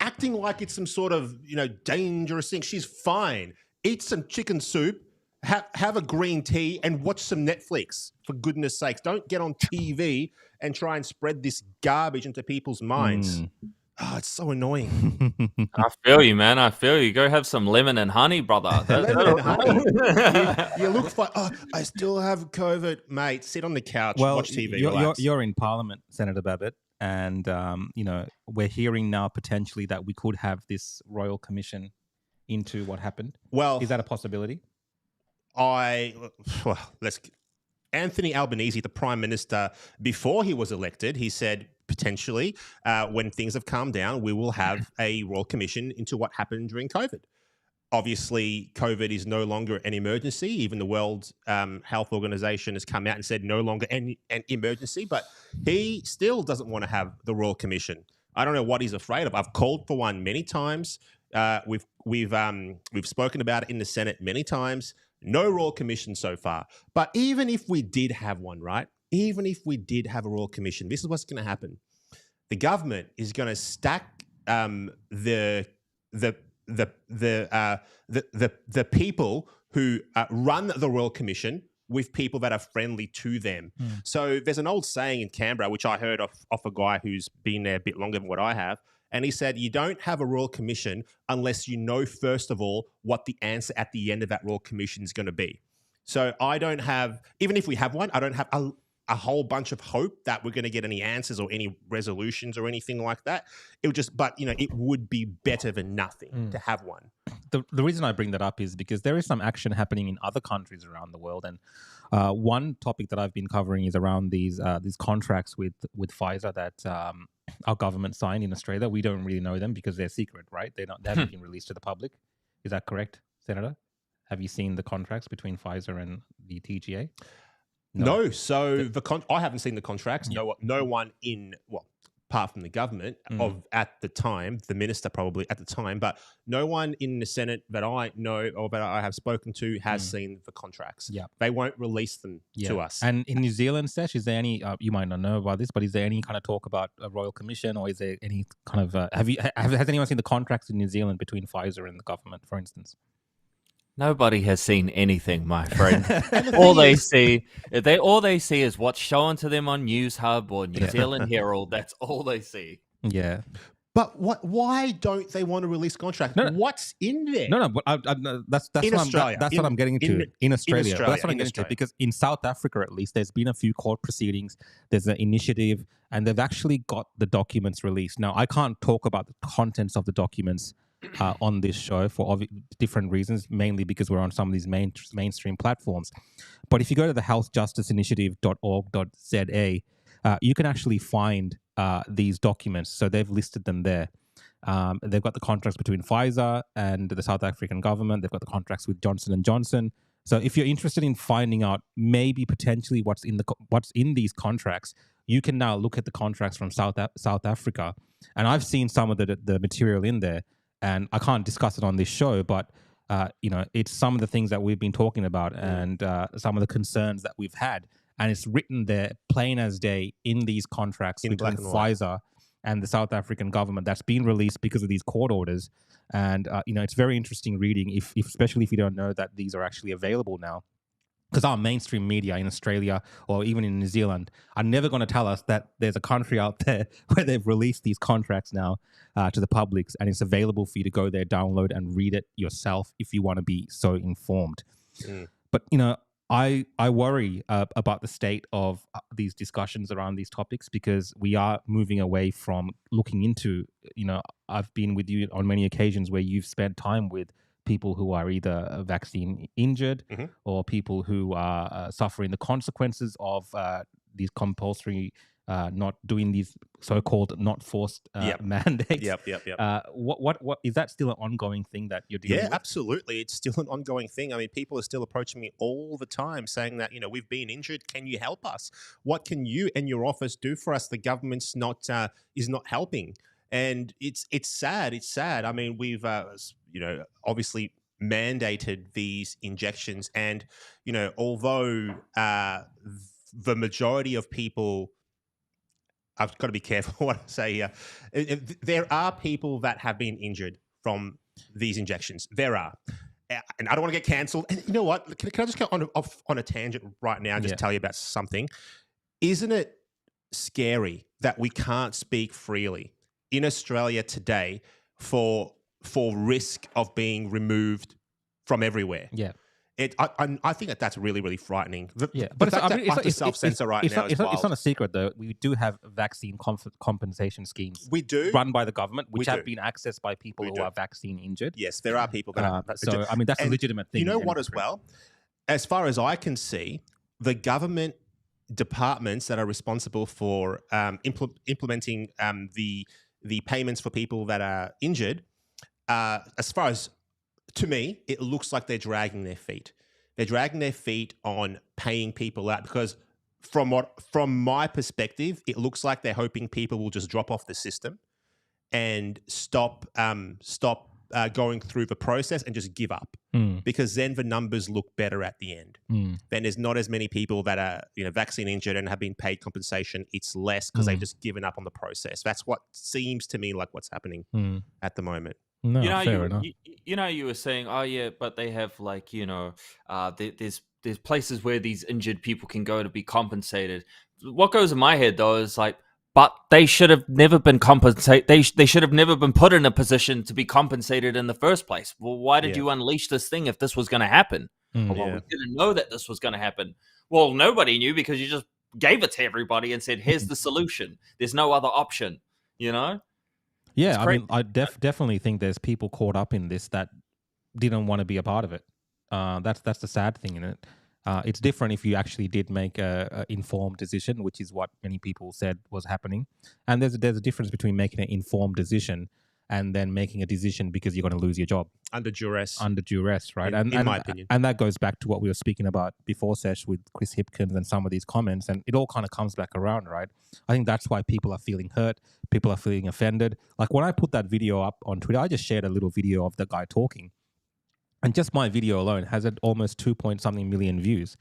[SPEAKER 3] Acting like it's some sort of, you know, dangerous thing. She's fine. Eat some chicken soup, have a green tea, and watch some Netflix, for goodness sakes. Don't get on TV and try and spread this garbage into people's minds. Oh, it's so annoying.
[SPEAKER 4] I feel you, man. I feel you. Go have some lemon and honey, brother.
[SPEAKER 3] Lemon and honey. You look like, oh, I still have COVID, mate. Sit on the couch, watch TV.
[SPEAKER 1] You're in Parliament, Senator Babet, and you know, we're hearing now potentially that we could have this royal commission into what happened.
[SPEAKER 3] Well,
[SPEAKER 1] is that a possibility?
[SPEAKER 3] Anthony Albanese, the Prime Minister, before he was elected, he said potentially when things have calmed down, we will have a royal commission into what happened during COVID. Obviously, COVID is no longer an emergency. Even the World Health Organization has come out and said no longer an emergency, but he still doesn't want to have the royal commission. I don't know what he's afraid of. I've called for one many times. We've spoken about it in the Senate many times. No royal commission so far. But even if we did have one, right? Even if we did have a royal commission, this is what's going to happen. The government is going to stack the people who run the royal commission with people that are friendly to them. So there's an old saying in Canberra, which I heard off a guy who's been there a bit longer than what I have. And he said, you don't have a royal commission unless you know, first of all, what the answer at the end of that royal commission is going to be. So I don't have, even if we have one, I don't have a whole bunch of hope that we're going to get any answers or any resolutions or anything like that. It would just, but, you know, it would be better than nothing to have one.
[SPEAKER 1] The reason I bring that up is because there is some action happening in other countries around the world. And one topic that I've been covering is around these contracts with Pfizer that our government signed in Australia. We don't really know them because they're secret, right? They haven't been released to the public. Is that correct, Senator? Have you seen the contracts between Pfizer and the TGA?
[SPEAKER 3] No. So I haven't seen the contracts. Yeah. No one apart from the government at the time, the minister probably at the time, but no one in the Senate that I know or that I have spoken to has seen the contracts. Yeah, they won't release them to us.
[SPEAKER 1] And in New Zealand, SESH, is there any? You might not know about this, but is there any kind of talk about a royal commission, or is there any kind of? Has anyone seen the contracts in New Zealand between Pfizer and the government, for instance?
[SPEAKER 4] Nobody has seen anything, my friend. all they see is what's shown to them on News Hub or New Zealand Herald. That's all they see.
[SPEAKER 1] Yeah.
[SPEAKER 3] But why don't they want to release contract?
[SPEAKER 1] No,
[SPEAKER 3] what's in there?
[SPEAKER 1] No, but that's
[SPEAKER 3] In Australia.
[SPEAKER 1] what I'm getting into in Australia. But that's what I'm
[SPEAKER 3] in
[SPEAKER 1] getting to
[SPEAKER 3] Australia.
[SPEAKER 1] because in South Africa, at least, there's been a few court proceedings. There's an initiative, and they've actually got the documents released. Now, I can't talk about the contents of the documents on this show for different reasons, mainly because we're on some of these mainstream platforms. But if you go to the healthjusticeinitiative.org.za, you can actually find these documents. So they've listed them there. They've got the contracts between Pfizer and the South African government. They've got the contracts with Johnson & Johnson. So if you're interested in finding out maybe potentially what's in these contracts, you can now look at the contracts from South Africa. And I've seen some of the material in there, and I can't discuss it on this show, but it's some of the things that we've been talking about and some of the concerns that we've had. And it's written there plain as day in these contracts between Pfizer and the South African government that's been released because of these court orders. And, it's very interesting reading, especially if you don't know that these are actually available now. Because our mainstream media in Australia or even in New Zealand are never going to tell us that there's a country out there where they've released these contracts now to the public, and it's available for you to go there, download and read it yourself if you want to be so informed. But, I worry about the state of these discussions around these topics because we are moving away from looking into, I've been with you on many occasions where you've spent time with people who are either vaccine injured or people who are suffering the consequences of these compulsory not doing these so-called not forced mandates. What is that still an ongoing thing that you're dealing with?
[SPEAKER 3] Yeah, absolutely. It's still an ongoing thing. I mean, people are still approaching me all the time saying that, we've been injured. Can you help us? What can you and your office do for us? The government's is not helping. And it's sad. It's sad. I mean, we've, obviously mandated these injections. And, although the majority of people, I've got to be careful what I say here. There are people that have been injured from these injections. There are. And I don't want to get cancelled. And you know what? Can I just go off on a tangent right now and just tell you about something? Isn't it scary that we can't speak freely in Australia today for risk of being removed from everywhere?
[SPEAKER 1] Yeah.
[SPEAKER 3] I think that's really, really frightening.
[SPEAKER 1] But
[SPEAKER 3] I have to self-censor right now.
[SPEAKER 1] It's not a secret, though. We do have vaccine compensation schemes.
[SPEAKER 3] We do.
[SPEAKER 1] Run by the government, which have been accessed by people who are vaccine injured.
[SPEAKER 3] Yes, there are people that
[SPEAKER 1] so, I mean, that's a legitimate thing.
[SPEAKER 3] You know what as well? As far as I can see, the government departments that are responsible for implementing the payments for people that are injured, as far as to me, it looks like they're dragging their feet. They're dragging their feet on paying people out because from my perspective, it looks like they're hoping people will just drop off the system and stop going through the process and just give up because then the numbers look better at the end. Then there's not as many people that are vaccine injured and have been paid compensation. It's less because they've just given up on the process. That's what seems to me like what's happening at the moment.
[SPEAKER 1] No,
[SPEAKER 4] you were saying, oh yeah, but they have there's places where these injured people can go to be compensated. What goes in my head though is but they should have never been compensated. They should have never been put in a position to be compensated in the first place. Well, why did you unleash this thing if this was going to happen? We didn't know that this was going to happen. Well, nobody knew because you just gave it to everybody and said, "Here's the solution. There's no other option."
[SPEAKER 1] Yeah, I mean, I definitely think there's people caught up in this that didn't want to be a part of it. That's the sad thing in it. It's different if you actually did make a informed decision, which is what many people said was happening. And there's a difference between making an informed decision and then making a decision because you're going to lose your job.
[SPEAKER 3] Under duress,
[SPEAKER 1] right?
[SPEAKER 3] In my opinion.
[SPEAKER 1] And that goes back to what we were speaking about before, SESH, with Chris Hipkins and some of these comments. And it all kind of comes back around, right? I think that's why people are feeling hurt. People are feeling offended. Like when I put that video up on Twitter, I just shared a little video of the guy talking. And just my video alone has almost 2-point-something million views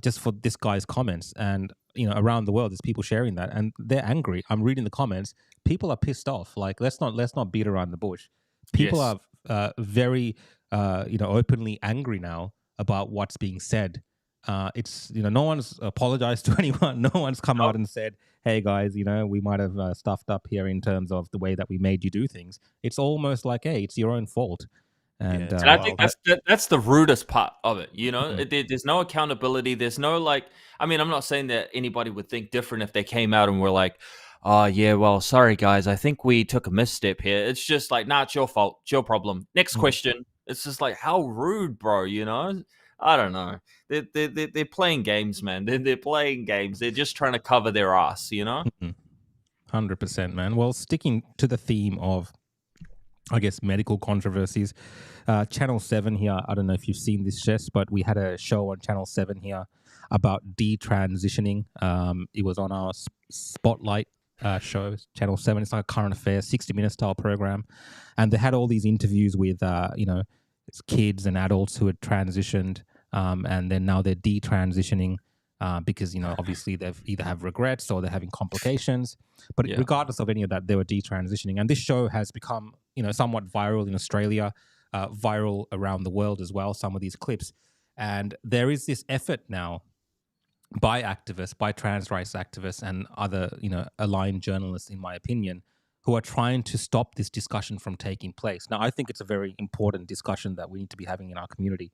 [SPEAKER 1] just for this guy's comments. And, around the world, there's people sharing that. And they're angry. I'm reading the comments. People are pissed off. Like, let's not beat around the bush. People are very openly angry now about what's being said. It's no one's apologized to anyone. No one's come out and said, "Hey guys, we might have stuffed up here in terms of the way that we made you do things." It's almost like, "Hey, it's your own fault." And,
[SPEAKER 4] and I think that's the rudest part of it. There's no accountability. There's no I'm not saying that anybody would think different if they came out and were like, "Oh yeah, well, sorry guys, I think we took a misstep here." It's just like, nah, it's your fault, it's your problem. Next question. It's just like, how rude, bro. I don't know. They're playing games, man. They're playing games. They're just trying to cover their ass,
[SPEAKER 1] 100%, man. Well, sticking to the theme of, I guess, medical controversies, Channel 7 here, I don't know if you've seen this, Jess, but we had a show on Channel 7 here about detransitioning. It was on our Spotlight show, Channel 7. It's like a current affairs, 60-minute style program. And they had all these interviews with, it's kids and adults who had transitioned, and then now they're detransitioning because, obviously they've either have regrets or they're having complications. But regardless of any of that, they were detransitioning. And this show has become, somewhat viral in Australia, viral around the world as well, some of these clips. And there is this effort now by activists, by trans rights activists and other, aligned journalists, in my opinion, who are trying to stop this discussion from taking place. Now, I think it's a very important discussion that we need to be having in our community.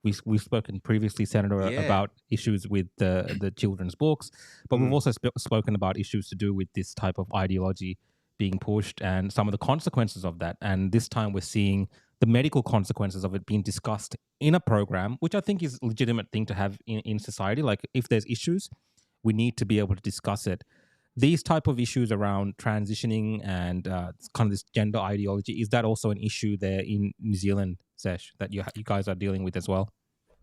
[SPEAKER 1] We've spoken previously, Senator, about issues with the children's books, but we've also spoken about issues to do with this type of ideology being pushed and some of the consequences of that. And this time we're seeing the medical consequences of it being discussed in a program, which I think is a legitimate thing to have in society. Like, if there's issues, we need to be able to discuss it. These type of issues around transitioning and kind of this gender ideology, is that also an issue there in New Zealand, Sesh, that you guys are dealing with as well?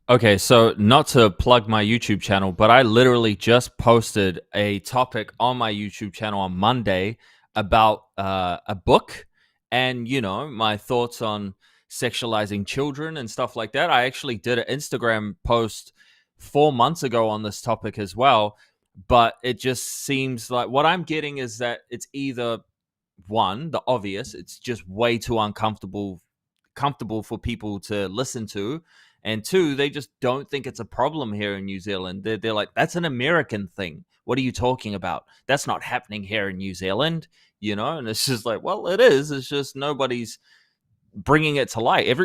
[SPEAKER 4] Okay, so not to plug my YouTube channel, but I literally just posted a topic on my YouTube channel on Monday about a book and, my thoughts on sexualizing children and stuff like that. I actually did an Instagram post 4 months ago on this topic as well. But it just seems like what I'm getting is that it's either one, the obvious, it's just way too comfortable for people to listen to. And two, they just don't think it's a problem here in New Zealand. They're like, that's an American thing. What are you talking about? That's not happening here in New Zealand, And it's just like, well, it is. It's just nobody's bringing it to light.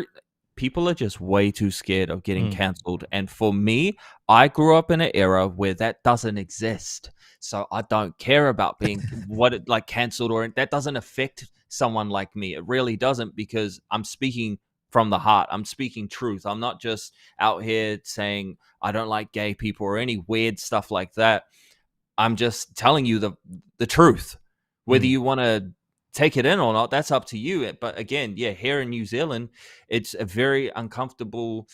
[SPEAKER 4] People are just way too scared of getting cancelled. And for me, I grew up in an era where that doesn't exist. So I don't care about being cancelled, or that doesn't affect someone like me. It really doesn't, because I'm speaking from the heart. I'm speaking truth. I'm not just out here saying I don't like gay people or any weird stuff like that. I'm just telling you the truth. Whether you want to take it in or not, that's up to you. But again, here in New Zealand, it's a very uncomfortable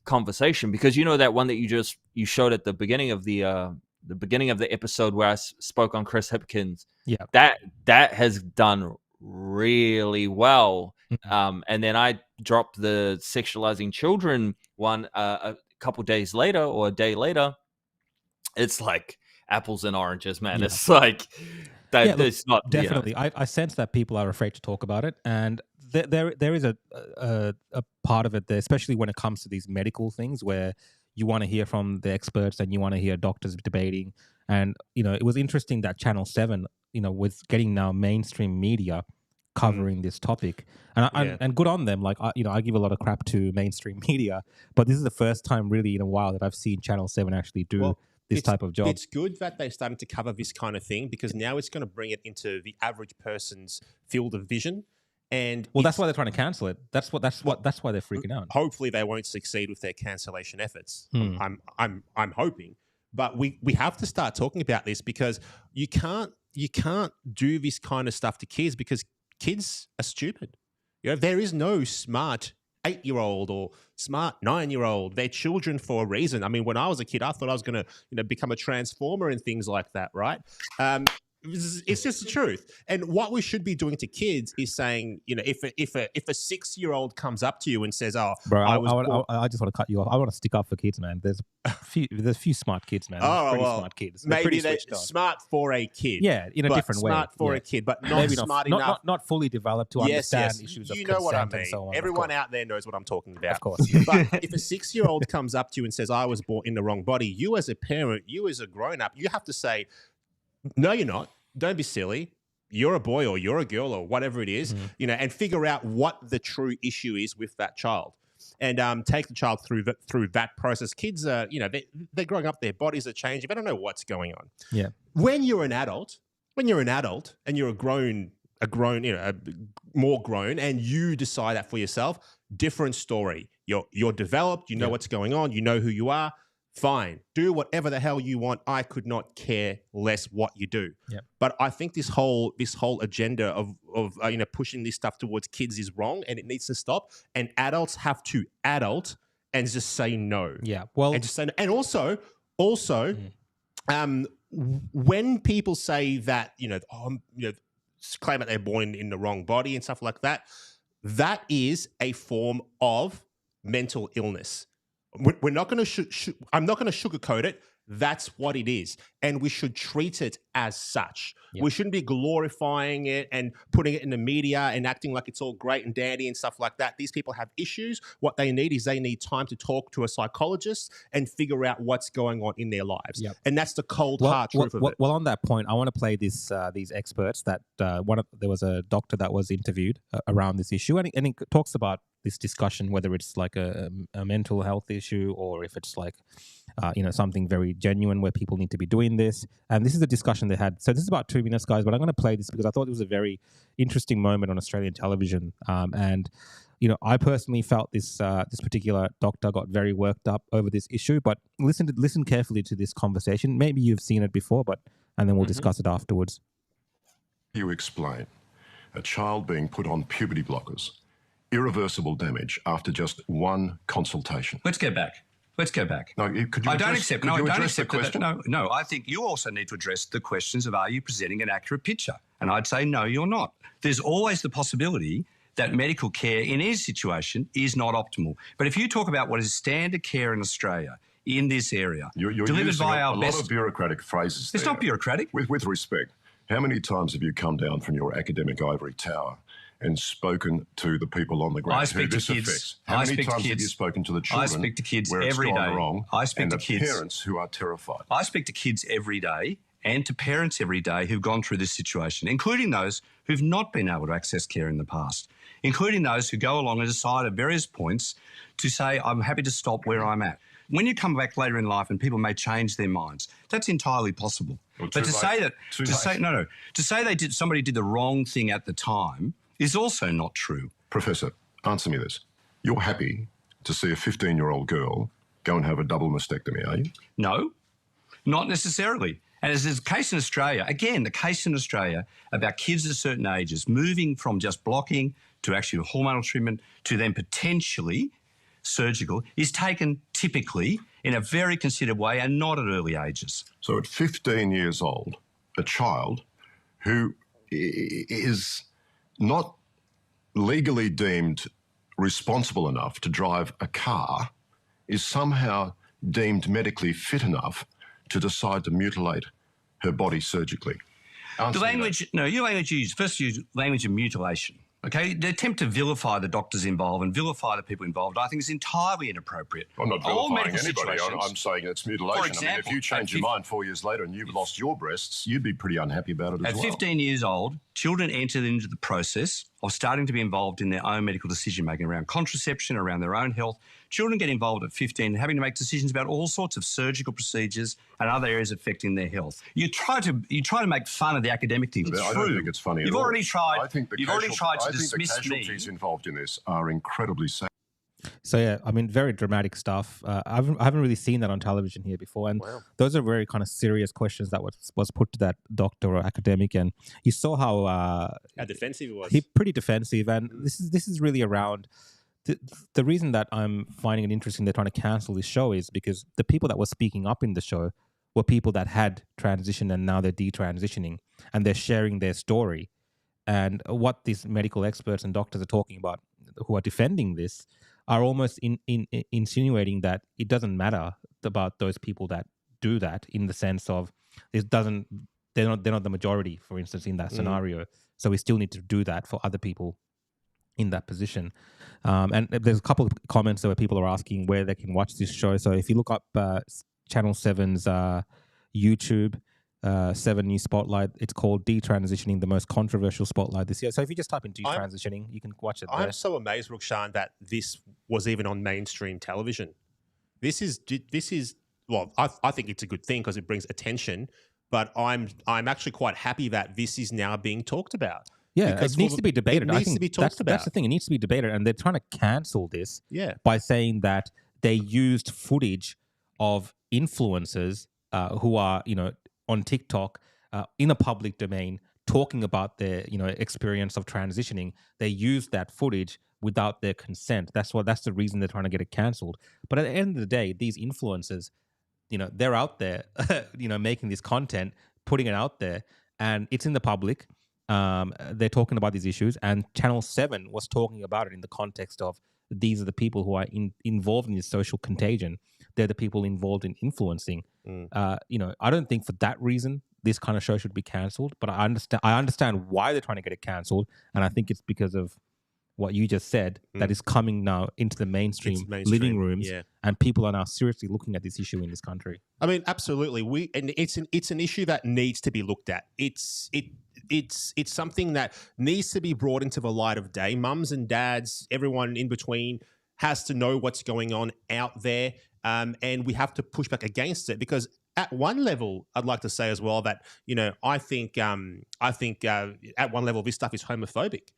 [SPEAKER 4] conversation, because that one that you showed at the beginning of the episode where I spoke on Chris Hipkins. Yeah, that has done really well. And then I dropped the sexualizing children one a couple days later, or a day later. It's like apples and oranges, man. Yeah. It's like it's not
[SPEAKER 1] definitely. I sense that people are afraid to talk about it, and there is a part of it there, especially when it comes to these medical things, where you want to hear from the experts and you want to hear doctors debating. And it was interesting that Channel 7, with getting now mainstream media covering this topic, and good on them. Like, I give a lot of crap to mainstream media, but this is the first time really in a while that I've seen Channel 7 actually do this type of job.
[SPEAKER 3] It's good that they're starting to cover this kind of thing, because now it's going to bring it into the average person's field of vision. And
[SPEAKER 1] that's why they're trying to cancel it. That's why they're freaking out.
[SPEAKER 3] Hopefully they won't succeed with their cancellation efforts. I'm hoping. But we have to start talking about this, because you can't do this kind of stuff to kids, because kids are stupid. There is no smart 8-year-old or smart 9-year-old. They're children for a reason. I mean, when I was a kid, I thought I was going to become a transformer and things like that, right? It's just the truth. And what we should be doing to kids is saying, if a 6-year-old comes up to you and says, "Oh,
[SPEAKER 1] Bro,
[SPEAKER 3] I
[SPEAKER 1] just want to cut you off. I want to stick up for kids, man. There's a few smart kids, man. There's pretty smart kids. They're
[SPEAKER 3] maybe
[SPEAKER 1] pretty
[SPEAKER 3] they're
[SPEAKER 1] switched on.
[SPEAKER 3] smart for a kid.
[SPEAKER 1] Yeah, in a different way.
[SPEAKER 3] Smart for a kid, but not smart enough.
[SPEAKER 1] Not fully developed to understand issues of consent
[SPEAKER 3] what I mean.
[SPEAKER 1] and so on.
[SPEAKER 3] Everyone out there knows what I'm talking about.
[SPEAKER 1] Of course.
[SPEAKER 3] But if a 6-year-old comes up to you and says, "I was born in the wrong body," you as a parent, you as a grown-up, you have to say, "No, you're not. Don't be silly. You're a boy or you're a girl or whatever it is," and figure out what the true issue is with that child, and take the child through that process. Kids are, they're growing up, their bodies are changing. They don't know what's going on.
[SPEAKER 1] Yeah.
[SPEAKER 3] When you're an adult and you're more grown, and you decide that for yourself, different story. You're developed. You know what's going on. You know who you are. Fine, do whatever the hell you want. I could not care less what you do.
[SPEAKER 1] Yep.
[SPEAKER 3] But I think this whole agenda of pushing this stuff towards kids is wrong, and it needs to stop. And adults have to adult and just say no.
[SPEAKER 1] Yeah. Well,
[SPEAKER 3] and just say no. And also, when people say that claim that they're born in the wrong body and stuff like that, that is a form of mental illness. We're not going to. I'm not going to sugarcoat it. That's what it is, and we should treat it as such. Yep. We shouldn't be glorifying it and putting it in the media and acting like it's all great and dandy and stuff like that. These people have issues. What they need is time to talk to a psychologist and figure out what's going on in their lives. Yep. And that's the cold hard truth of it.
[SPEAKER 1] Well, on that point, I want to play these experts that there was a doctor that was interviewed around this issue, and it talks about this discussion, whether it's like a mental health issue or if it's like, something very genuine where people need to be doing this. And this is a discussion they had. So this is about 2 minutes, guys, but I'm going to play this because I thought it was a very interesting moment on Australian television. And I personally felt this particular doctor got very worked up over this issue. But listen carefully to this conversation. Maybe you've seen it before, and then we'll discuss it afterwards.
[SPEAKER 12] You explain a child being put on puberty blockers, irreversible damage after just one consultation.
[SPEAKER 13] Let's go back.
[SPEAKER 12] No, could you
[SPEAKER 13] I don't accept. No, I don't accept
[SPEAKER 12] the question.
[SPEAKER 13] No. I think you also need to address the questions of, are you presenting an accurate picture? And I'd say no, you're not. There's always the possibility that medical care in any situation is not optimal. But if you talk about what is standard care in Australia in this area,
[SPEAKER 12] you're
[SPEAKER 13] delivered
[SPEAKER 12] using
[SPEAKER 13] by
[SPEAKER 12] a lot of bureaucratic phrases.
[SPEAKER 13] It's not bureaucratic.
[SPEAKER 12] With respect, how many times have you come down from your academic ivory tower and spoken to the people on the ground?
[SPEAKER 13] I speak to kids.
[SPEAKER 12] How many times have you spoken to the children?
[SPEAKER 13] I speak to kids
[SPEAKER 12] where
[SPEAKER 13] every
[SPEAKER 12] it's gone
[SPEAKER 13] day.
[SPEAKER 12] Wrong,
[SPEAKER 13] I speak
[SPEAKER 12] and
[SPEAKER 13] to
[SPEAKER 12] the
[SPEAKER 13] kids.
[SPEAKER 12] Parents who are terrified.
[SPEAKER 13] I speak to kids every day and to parents every day who've gone through this situation, including those who've not been able to access care in the past, including those who go along and decide at various points to say, I'm happy to stop where I'm at. When you come back later in life and people may change their minds, that's entirely possible.
[SPEAKER 12] Well,
[SPEAKER 13] but to say somebody did the wrong thing at the time is also not true.
[SPEAKER 12] Professor, answer me this. You're happy to see a 15-year-old girl go and have a double mastectomy, are you?
[SPEAKER 13] No, not necessarily. And as is the case in Australia, again, the case in Australia about kids at certain ages moving from just blocking to actually hormonal treatment to then potentially surgical is taken typically in a very considered way and not at early ages.
[SPEAKER 12] So at 15 years old, a child who is not legally deemed responsible enough to drive a car is somehow deemed medically fit enough to decide to mutilate her body surgically.
[SPEAKER 13] Your language used language of mutilation. Okay, the attempt to vilify the doctors involved and vilify the people involved, I think, is entirely inappropriate.
[SPEAKER 12] I'm not vilifying anybody. I'm saying it's mutilation.
[SPEAKER 13] For example,
[SPEAKER 12] if you change your mind 4 years later and you've lost your breasts, you'd be pretty unhappy about it as well.
[SPEAKER 13] At 15 years old, children entered into the process of starting to be involved in their own medical decision-making around contraception, around their own health. Children get involved at 15, having to make decisions about all sorts of surgical procedures and other areas affecting their health. You try to make fun of the academic thing. It's
[SPEAKER 12] I
[SPEAKER 13] true.
[SPEAKER 12] don't think it's funny.
[SPEAKER 13] You've already tried.
[SPEAKER 12] I think the casualties involved in this are incredibly sad.
[SPEAKER 1] So yeah, I mean, very dramatic stuff. I haven't really seen that on television here before, and those are very kind of serious questions that was put to that doctor or academic, and you saw how
[SPEAKER 3] defensive he was.
[SPEAKER 1] He pretty defensive, and this is really around. The reason that I'm finding it interesting they're trying to cancel this show is because the people that were speaking up in the show were people that had transitioned and now they're detransitioning. and they're sharing their story. And what these medical experts and doctors are talking about, who are defending this, are almost insinuating that it doesn't matter about those people that do that, in the sense of they're not the majority, for instance, in that scenario. So we still need to do that for other people in that position. And there's a couple of comments where people are asking where they can watch this show. So if you look up Channel 7's YouTube, 7 News Spotlight, it's called Detransitioning, the most controversial spotlight this year. So if you just type in detransitioning, you can watch it there.
[SPEAKER 3] I'm so amazed, Rukshan, that this was even on mainstream television. This is well, I think it's a good thing because it brings attention, but I'm actually quite happy that this is now being talked about.
[SPEAKER 1] Yeah, it needs to be debated.
[SPEAKER 3] It needs to be talked about.
[SPEAKER 1] That's the thing. It needs to be debated, and they're trying to cancel this
[SPEAKER 3] by
[SPEAKER 1] saying that they used footage of influencers who are, on TikTok in a public domain talking about their, experience of transitioning. They used that footage without their consent. That's the reason they're trying to get it cancelled. But at the end of the day, these influencers, they're out there, making this content, putting it out there, and it's in the public. They're talking about these issues, and Channel 7 was talking about it in the context of these are the people who are involved in this social contagion. They're the people involved in influencing. I don't think for that reason this kind of show should be cancelled, but I understand why they're trying to get it cancelled, and I think it's because of what you just said, that is coming now into the mainstream living rooms, and people are now seriously looking at this issue in this country.
[SPEAKER 3] I mean, absolutely. It's an issue that needs to be looked at. It's something that needs to be brought into the light of day. Mums and dads, everyone in between, has to know what's going on out there, and we have to push back against it, because at one level, I'd like to say as well that I think at one level this stuff is homophobic.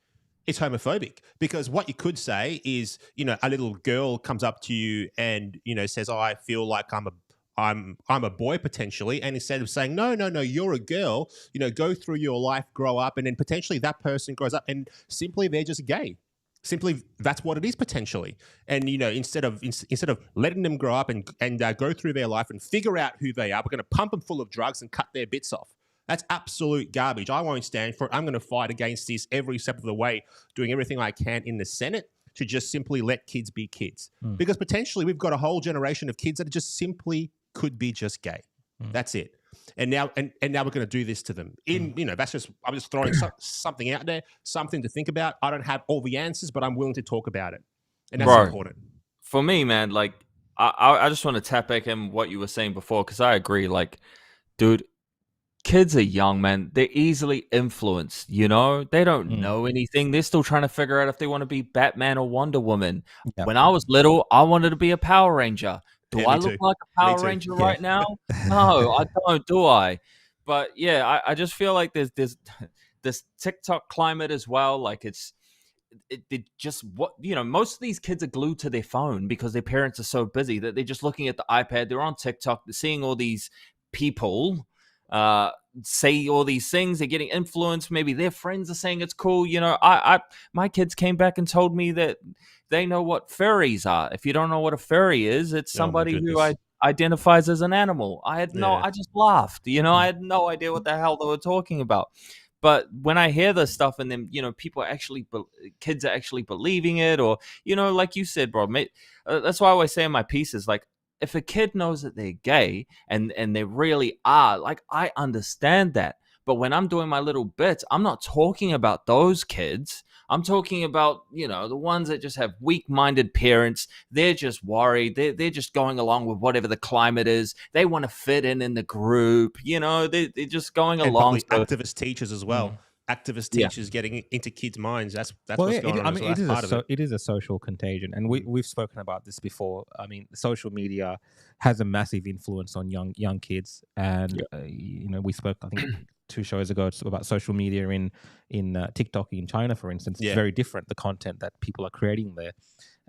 [SPEAKER 3] It's homophobic, because what you could say is, a little girl comes up to you and, says, "Oh, I feel like I'm a boy potentially," and instead of saying, no, you're a girl, go through your life, grow up, and then potentially that person grows up and simply they're just gay. Simply, that's what it is potentially. And instead of letting them grow up and go through their life and figure out who they are, we're going to pump them full of drugs and cut their bits off. That's absolute garbage. I won't stand for it. I'm going to fight against this every step of the way, doing everything I can in the Senate to just simply let kids be kids. Because potentially we've got a whole generation of kids that are just simply could be just gay. That's it. And now we're going to do this to them. I'm just throwing something out there, something to think about. I don't have all the answers, but I'm willing to talk about it. And that's important.
[SPEAKER 4] For me, man, like I just want to tap back in what you were saying before, because I agree. Like, dude, kids are young, man. They're easily influenced, They don't know anything. They're still trying to figure out if they want to be Batman or Wonder Woman. Yep. When I was little, I wanted to be a Power Ranger. Do I look like a Power Ranger right now? No, I don't, do I? But yeah, I just feel like there's this TikTok climate as well. Like most of these kids are glued to their phone because their parents are so busy that they're just looking at the iPad. They're on TikTok. They're seeing all these people say all these things. They're getting influenced. Maybe their friends are saying it's cool. My kids came back and told me that they know what furries are. If you don't know what a furry is, it's somebody who identifies as an animal. I just laughed. I had no idea what the hell they were talking about. But when I hear this stuff and then, people are kids are actually believing it, or, like you said, bro, that's why I always say in my pieces, like, if a kid knows that they're gay and they really are, like, I understand that. But when I'm doing my little bits, I'm not talking about those kids. I'm talking about, the ones that just have weak-minded parents. They're just worried. They're just going along with whatever the climate is. They want to fit in the group. They're just going along.
[SPEAKER 3] Activist teachers as well. Activist teachers getting into kids' minds. That's what's going on.
[SPEAKER 1] It is a social contagion, and we've spoken about this before. I mean, social media has a massive influence on young kids, and we spoke, I think, 2 shows ago about social media in TikTok in China, for instance. It's very different, the content that people are creating there,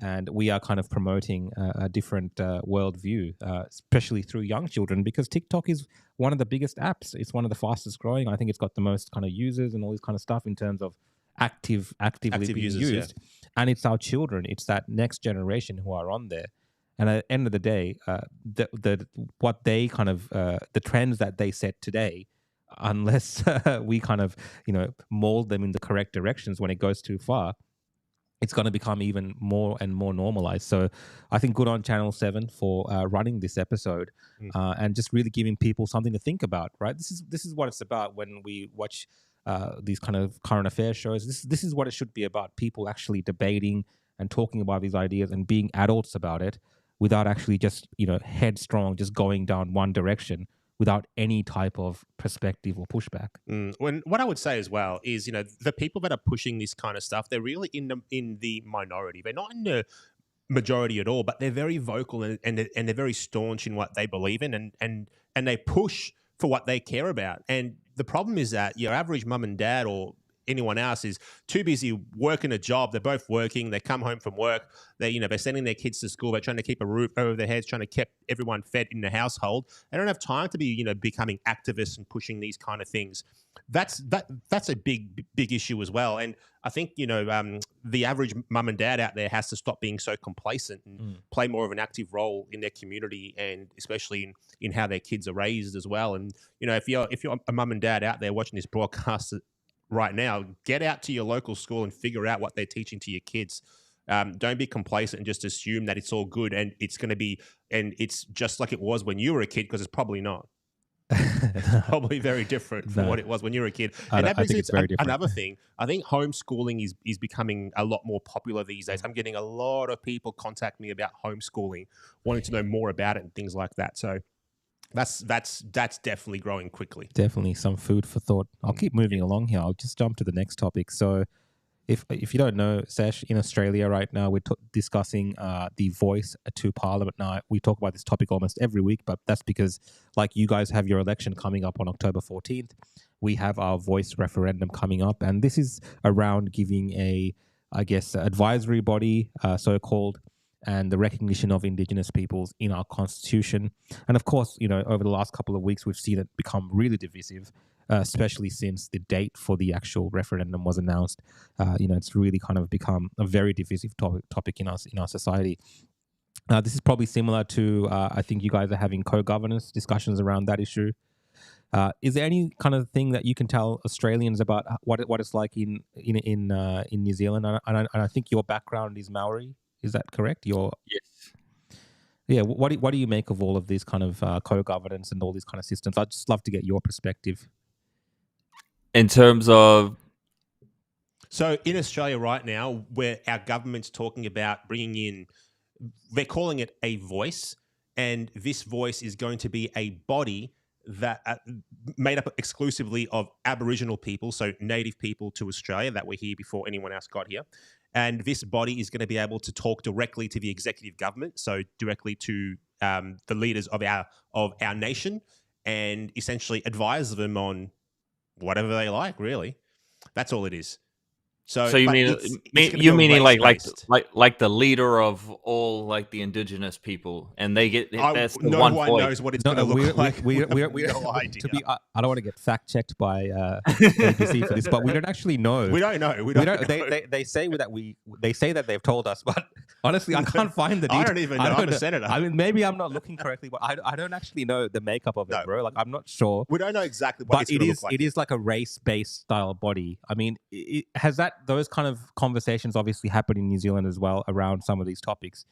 [SPEAKER 1] and we are kind of promoting a different worldview, especially through young children, because TikTok is one of the biggest apps. It's one of the fastest growing. I think it's got the most kind of users and all this kind of stuff in terms of actively being used. And it's our children. It's that next generation who are on there. And at the end of the day, what they kind of the trends that they set today unless we kind of, mold them in the correct directions when it goes too far, it's going to become even more and more normalized. So I think good on Channel 7 for running this episode and just really giving people something to think about, right? This is what it's about when we watch these kind of current affairs shows. This is what it should be about, people actually debating and talking about these ideas and being adults about it without actually just, headstrong, just going down one direction without any type of perspective or pushback.
[SPEAKER 3] What I would say as well is, the people that are pushing this kind of stuff, they're really in the minority. They're not in the majority at all, but they're very vocal and they're very staunch in what they believe in, and they push for what they care about. And the problem is that your average mum and dad or anyone else is too busy working a job. They're both working. They come home from work. They're sending their kids to school. They're trying to keep a roof over their heads, trying to keep everyone fed in the household. They don't have time to be, becoming activists and pushing these kind of things. That's a big issue as well. And I think, the average mum and dad out there has to stop being so complacent and play more of an active role in their community, and especially in how their kids are raised as well. And, if you're a mum and dad out there watching this broadcast right now, get out to your local school and figure out what they're teaching to your kids. Don't be complacent and just assume that it's all good and it's just like it was when you were a kid, because it's probably not. It's probably very different from what it was when you were a kid. And that brings it's very different. Another thing. I think homeschooling is becoming a lot more popular these days. I'm getting a lot of people contact me about homeschooling, wanting to know more about it and things like that. So that's definitely growing quickly.
[SPEAKER 1] Definitely some food for thought. I'll keep moving along here. I'll just jump to the next topic. So if you don't know, SESH, in Australia right now, we're discussing the voice to Parliament. Now, we talk about this topic almost every week, but that's because, like, you guys have your election coming up on October 14th. We have our voice referendum coming up, and this is around giving advisory body, so-called, and the recognition of Indigenous peoples in our constitution. And of course, over the last couple of weeks, we've seen it become really divisive, especially since the date for the actual referendum was announced. It's really kind of become a very divisive topic in our society. This is probably similar to, I think you guys are having co-governance discussions around that issue. Is there any kind of thing that you can tell Australians about what it's like in New Zealand? And I think your background is Maori. Is that correct?
[SPEAKER 4] Yes.
[SPEAKER 1] Yeah. What do you make of all of these kind of co-governance and all these kind of systems? I'd just love to get your perspective.
[SPEAKER 4] In terms of...
[SPEAKER 3] So in Australia right now, where our government's talking about bringing in, they're calling it a voice, and this voice is going to be a body that made up exclusively of Aboriginal people, so native people to Australia that were here before anyone else got here. And this body is going to be able to talk directly to the executive government, so directly to the leaders of our nation, and essentially advise them on whatever they like. Really, that's all it is. So
[SPEAKER 4] you meaning like the leader of all, like, the Indigenous people, and they get that's the
[SPEAKER 3] no one knows what it's going to look like.
[SPEAKER 1] We
[SPEAKER 3] no idea.
[SPEAKER 1] I don't want to get fact checked by ABC for this, but we don't actually know.
[SPEAKER 3] We don't know.
[SPEAKER 1] They say that they've told us, but honestly, I can't find the details.
[SPEAKER 3] I don't even know. I'm a senator.
[SPEAKER 1] I mean, maybe I'm not looking correctly, but I don't actually know the makeup of it, bro. Like, I'm not sure.
[SPEAKER 3] We don't know exactly what it's going to look like.
[SPEAKER 1] It is like a race-based style body. I mean, has those kind of conversations obviously happen in New Zealand as well around some of these topics.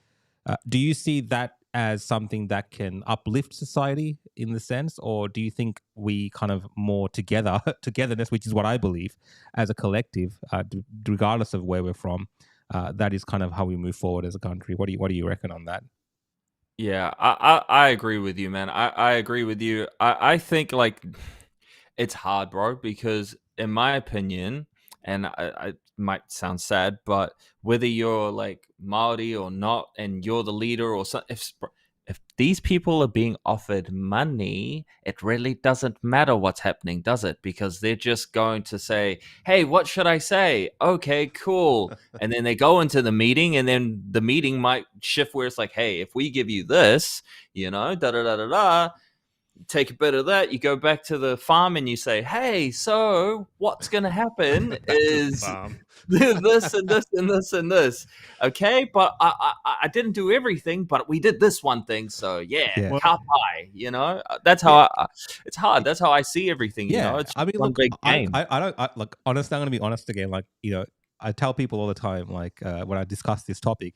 [SPEAKER 1] Do you see that as something that can uplift society in the sense, or do you think we kind of more togetherness, which is what I believe, as a collective, regardless of where we're from, that is kind of how we move forward as a country? What do you reckon on that?
[SPEAKER 4] Yeah, I agree with you, man. I agree with you. I think, like, it's hard, bro, because in my opinion, and I might sound sad, but whether you're like Maori or not, and you're the leader or something, if these people are being offered money, it really doesn't matter what's happening, does it? Because they're just going to say, hey, what should I say? Okay, cool. And then they go into the meeting, and then the meeting might shift where it's like, hey, if we give you this, da da da da da, take a bit of that, you go back to the farm and you say, hey, so what's going to happen is this and this and this and this. Okay, but I didn't do everything, but we did this one thing. So yeah. Kapai, you know, that's how it's hard. That's how I see everything. You know, it's
[SPEAKER 1] I mean,
[SPEAKER 4] one
[SPEAKER 1] look,
[SPEAKER 4] big game.
[SPEAKER 1] I don't look. Honestly, I'm going to be honest again. Like, you know, I tell people all the time, like when I discuss this topic,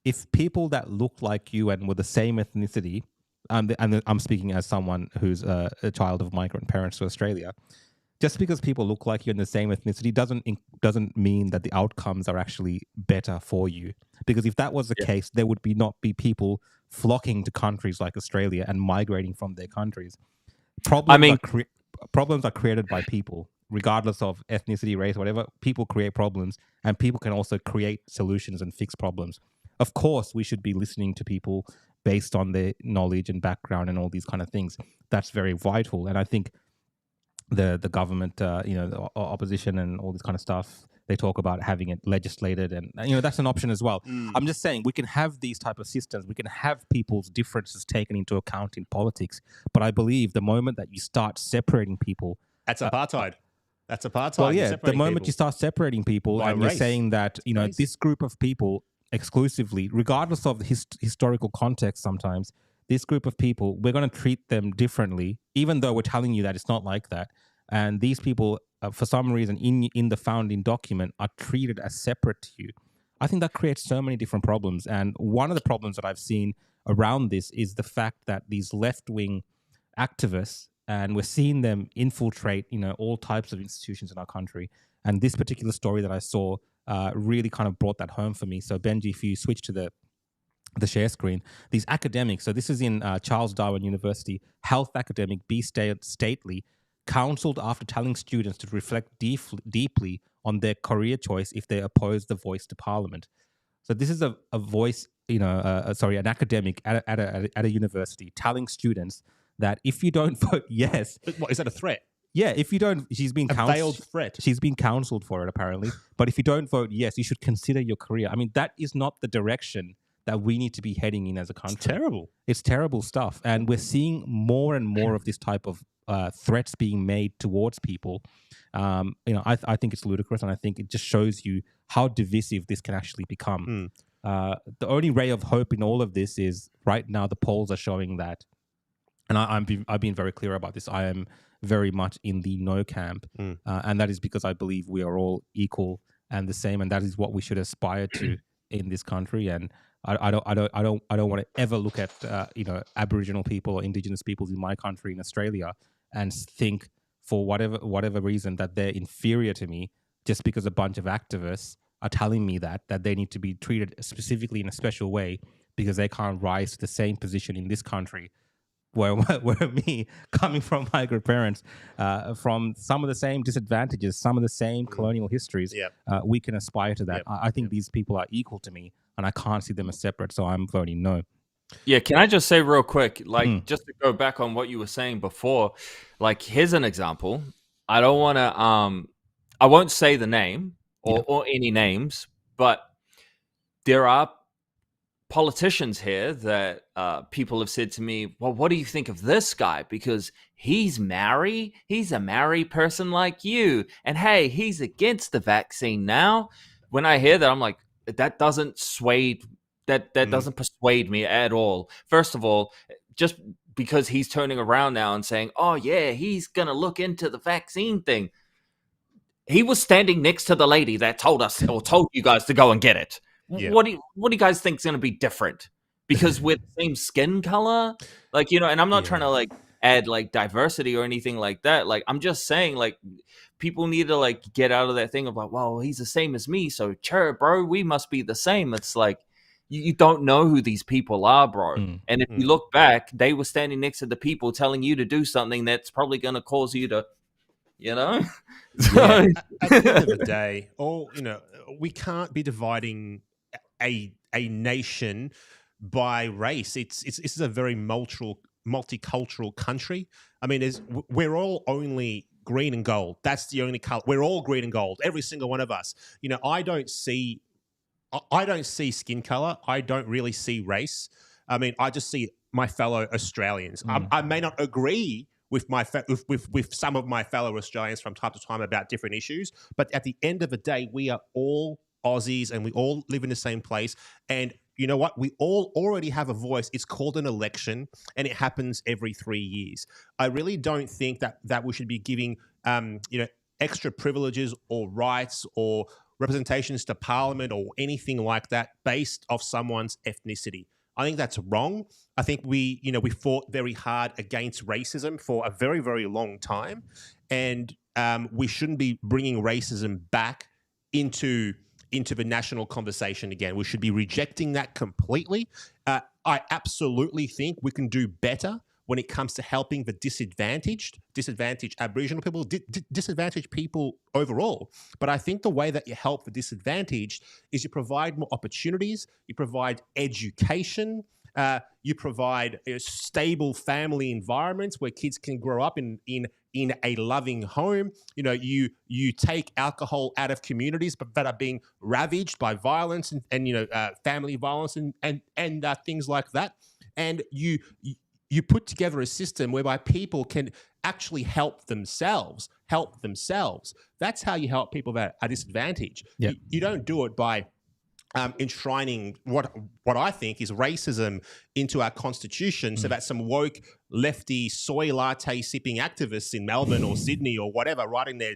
[SPEAKER 1] if people that look like you and were the same ethnicity, and I'm speaking as someone who's a child of migrant parents to Australia, just because people look like you and the same ethnicity doesn't mean that the outcomes are actually better for you. Because if that was the case, there would not be people flocking to countries like Australia and migrating from their countries. Problems are created by people, regardless of ethnicity, race, whatever. People create problems, and people can also create solutions and fix problems. Of course, we should be listening to people based on their knowledge and background and all these kind of things. That's very vital. And I think the government, you know, the opposition and all this kind of stuff, they talk about having it legislated, and you know, that's an option as well. I'm just saying we can have these type of systems. We can have people's differences taken into account in politics. But I believe the moment that you start separating people,
[SPEAKER 3] that's apartheid. That's apartheid.
[SPEAKER 1] Well, yeah, the moment you start separating people
[SPEAKER 3] by
[SPEAKER 1] and
[SPEAKER 3] race.
[SPEAKER 1] You're saying that, you know, this group of people exclusively, regardless of the historical context, sometimes this group of people, we're going to treat them differently, even though we're telling you that it's not like that. And these people, for some reason, in the founding document, are treated as separate to you. I think that creates so many different problems. And one of the problems that I've seen around this is the fact that these left-wing activists, and we're seeing them infiltrate, you know, all types of institutions in our country. And this particular story that I saw really kind of brought that home for me. So Benji, if you switch to the share screen, these academics, so this is in Charles Darwin University, health academic B. Stately, counseled after telling students to reflect deeply on their career choice if they oppose the voice to Parliament. So this is a voice, you know, an academic at a university telling students that if you don't vote yes,
[SPEAKER 3] what is that a threat?
[SPEAKER 1] Yeah, if you don't, she's been
[SPEAKER 3] a veiled threat.
[SPEAKER 1] She's been counseled for it apparently. But if you don't vote yes, you should consider your career. I mean, that is not the direction that we need to be heading in as a country.
[SPEAKER 3] It's terrible.
[SPEAKER 1] It's terrible stuff, and we're seeing more and more of this type of threats being made towards people. You know, I think it's ludicrous, and I think it just shows you how divisive this can actually become. The only ray of hope in all of this is right now the polls are showing that, and I've been very clear about this. I am very much in the no camp, and that is because I believe we are all equal and the same, and that is what we should aspire to in this country. And I don't want to ever look at you know, Aboriginal people or Indigenous peoples in my country in Australia and think for whatever reason that they're inferior to me just because a bunch of activists are telling me that they need to be treated specifically in a special way because they can't rise to the same position in this country where me, coming from migrant parents, from some of the same disadvantages, some of the same colonial histories, we can aspire to that. I think these people are equal to me, and I can't see them as separate, so I'm voting no.
[SPEAKER 4] Yeah, can I just say real quick, like, just to go back on what you were saying before, like, here's an example. I don't want to, I won't say the name or any names, but there are politicians here that people have said to me, well, what do you think of this guy? Because he's Maori, he's a Maori person like you. And hey, he's against the vaccine now. When I hear that, I'm like, that doesn't doesn't persuade me at all. First of all, just because he's turning around now and saying, oh yeah, he's going to look into the vaccine thing. He was standing next to the lady that told us or told you guys to go and get it. Yeah. What do you guys think is going to be different? Because we're the same skin color? Like, you know, and I'm not trying to like add like diversity or anything like that. Like, I'm just saying like people need to like get out of that thing of like, well, he's the same as me. So sure, bro, we must be the same. It's like, you don't know who these people are, bro. And if you look back, they were standing next to the people telling you to do something that's probably going to cause you to, you know?
[SPEAKER 3] Yeah. At the end of the day, we can't be dividing a nation by race. It's a very multicultural country. I mean, we're all only green and gold. That's the only color. We're all green and gold, every single one of us. You know, I don't see skin color. I don't really see race. I mean, I just see my fellow Australians. I may not agree with with some of my fellow Australians from time to time about different issues, but at the end of the day, we are all Aussies and we all live in the same place. And you know what? We all already have a voice. It's called an election, and it happens every 3 years. I really don't think that we should be giving extra privileges or rights or representations to Parliament or anything like that based off someone's ethnicity. I think that's wrong. I think we fought very hard against racism for a very, very long time, and we shouldn't be bringing racism back into the national conversation again. We should be rejecting that completely. I absolutely think we can do better when it comes to helping the disadvantaged Aboriginal people, disadvantaged people overall. But I think the way that you help the disadvantaged is you provide more opportunities, you provide education, you provide stable family environments where kids can grow up in a loving home. You take alcohol out of communities that are being ravaged by violence and family violence and things like that. And you put together a system whereby people can actually help themselves. That's how you help people that are disadvantaged.
[SPEAKER 1] Yep.
[SPEAKER 3] You don't do it by enshrining what I think is racism into our constitution so that some woke lefty soy latte sipping activists in Melbourne or Sydney or whatever riding their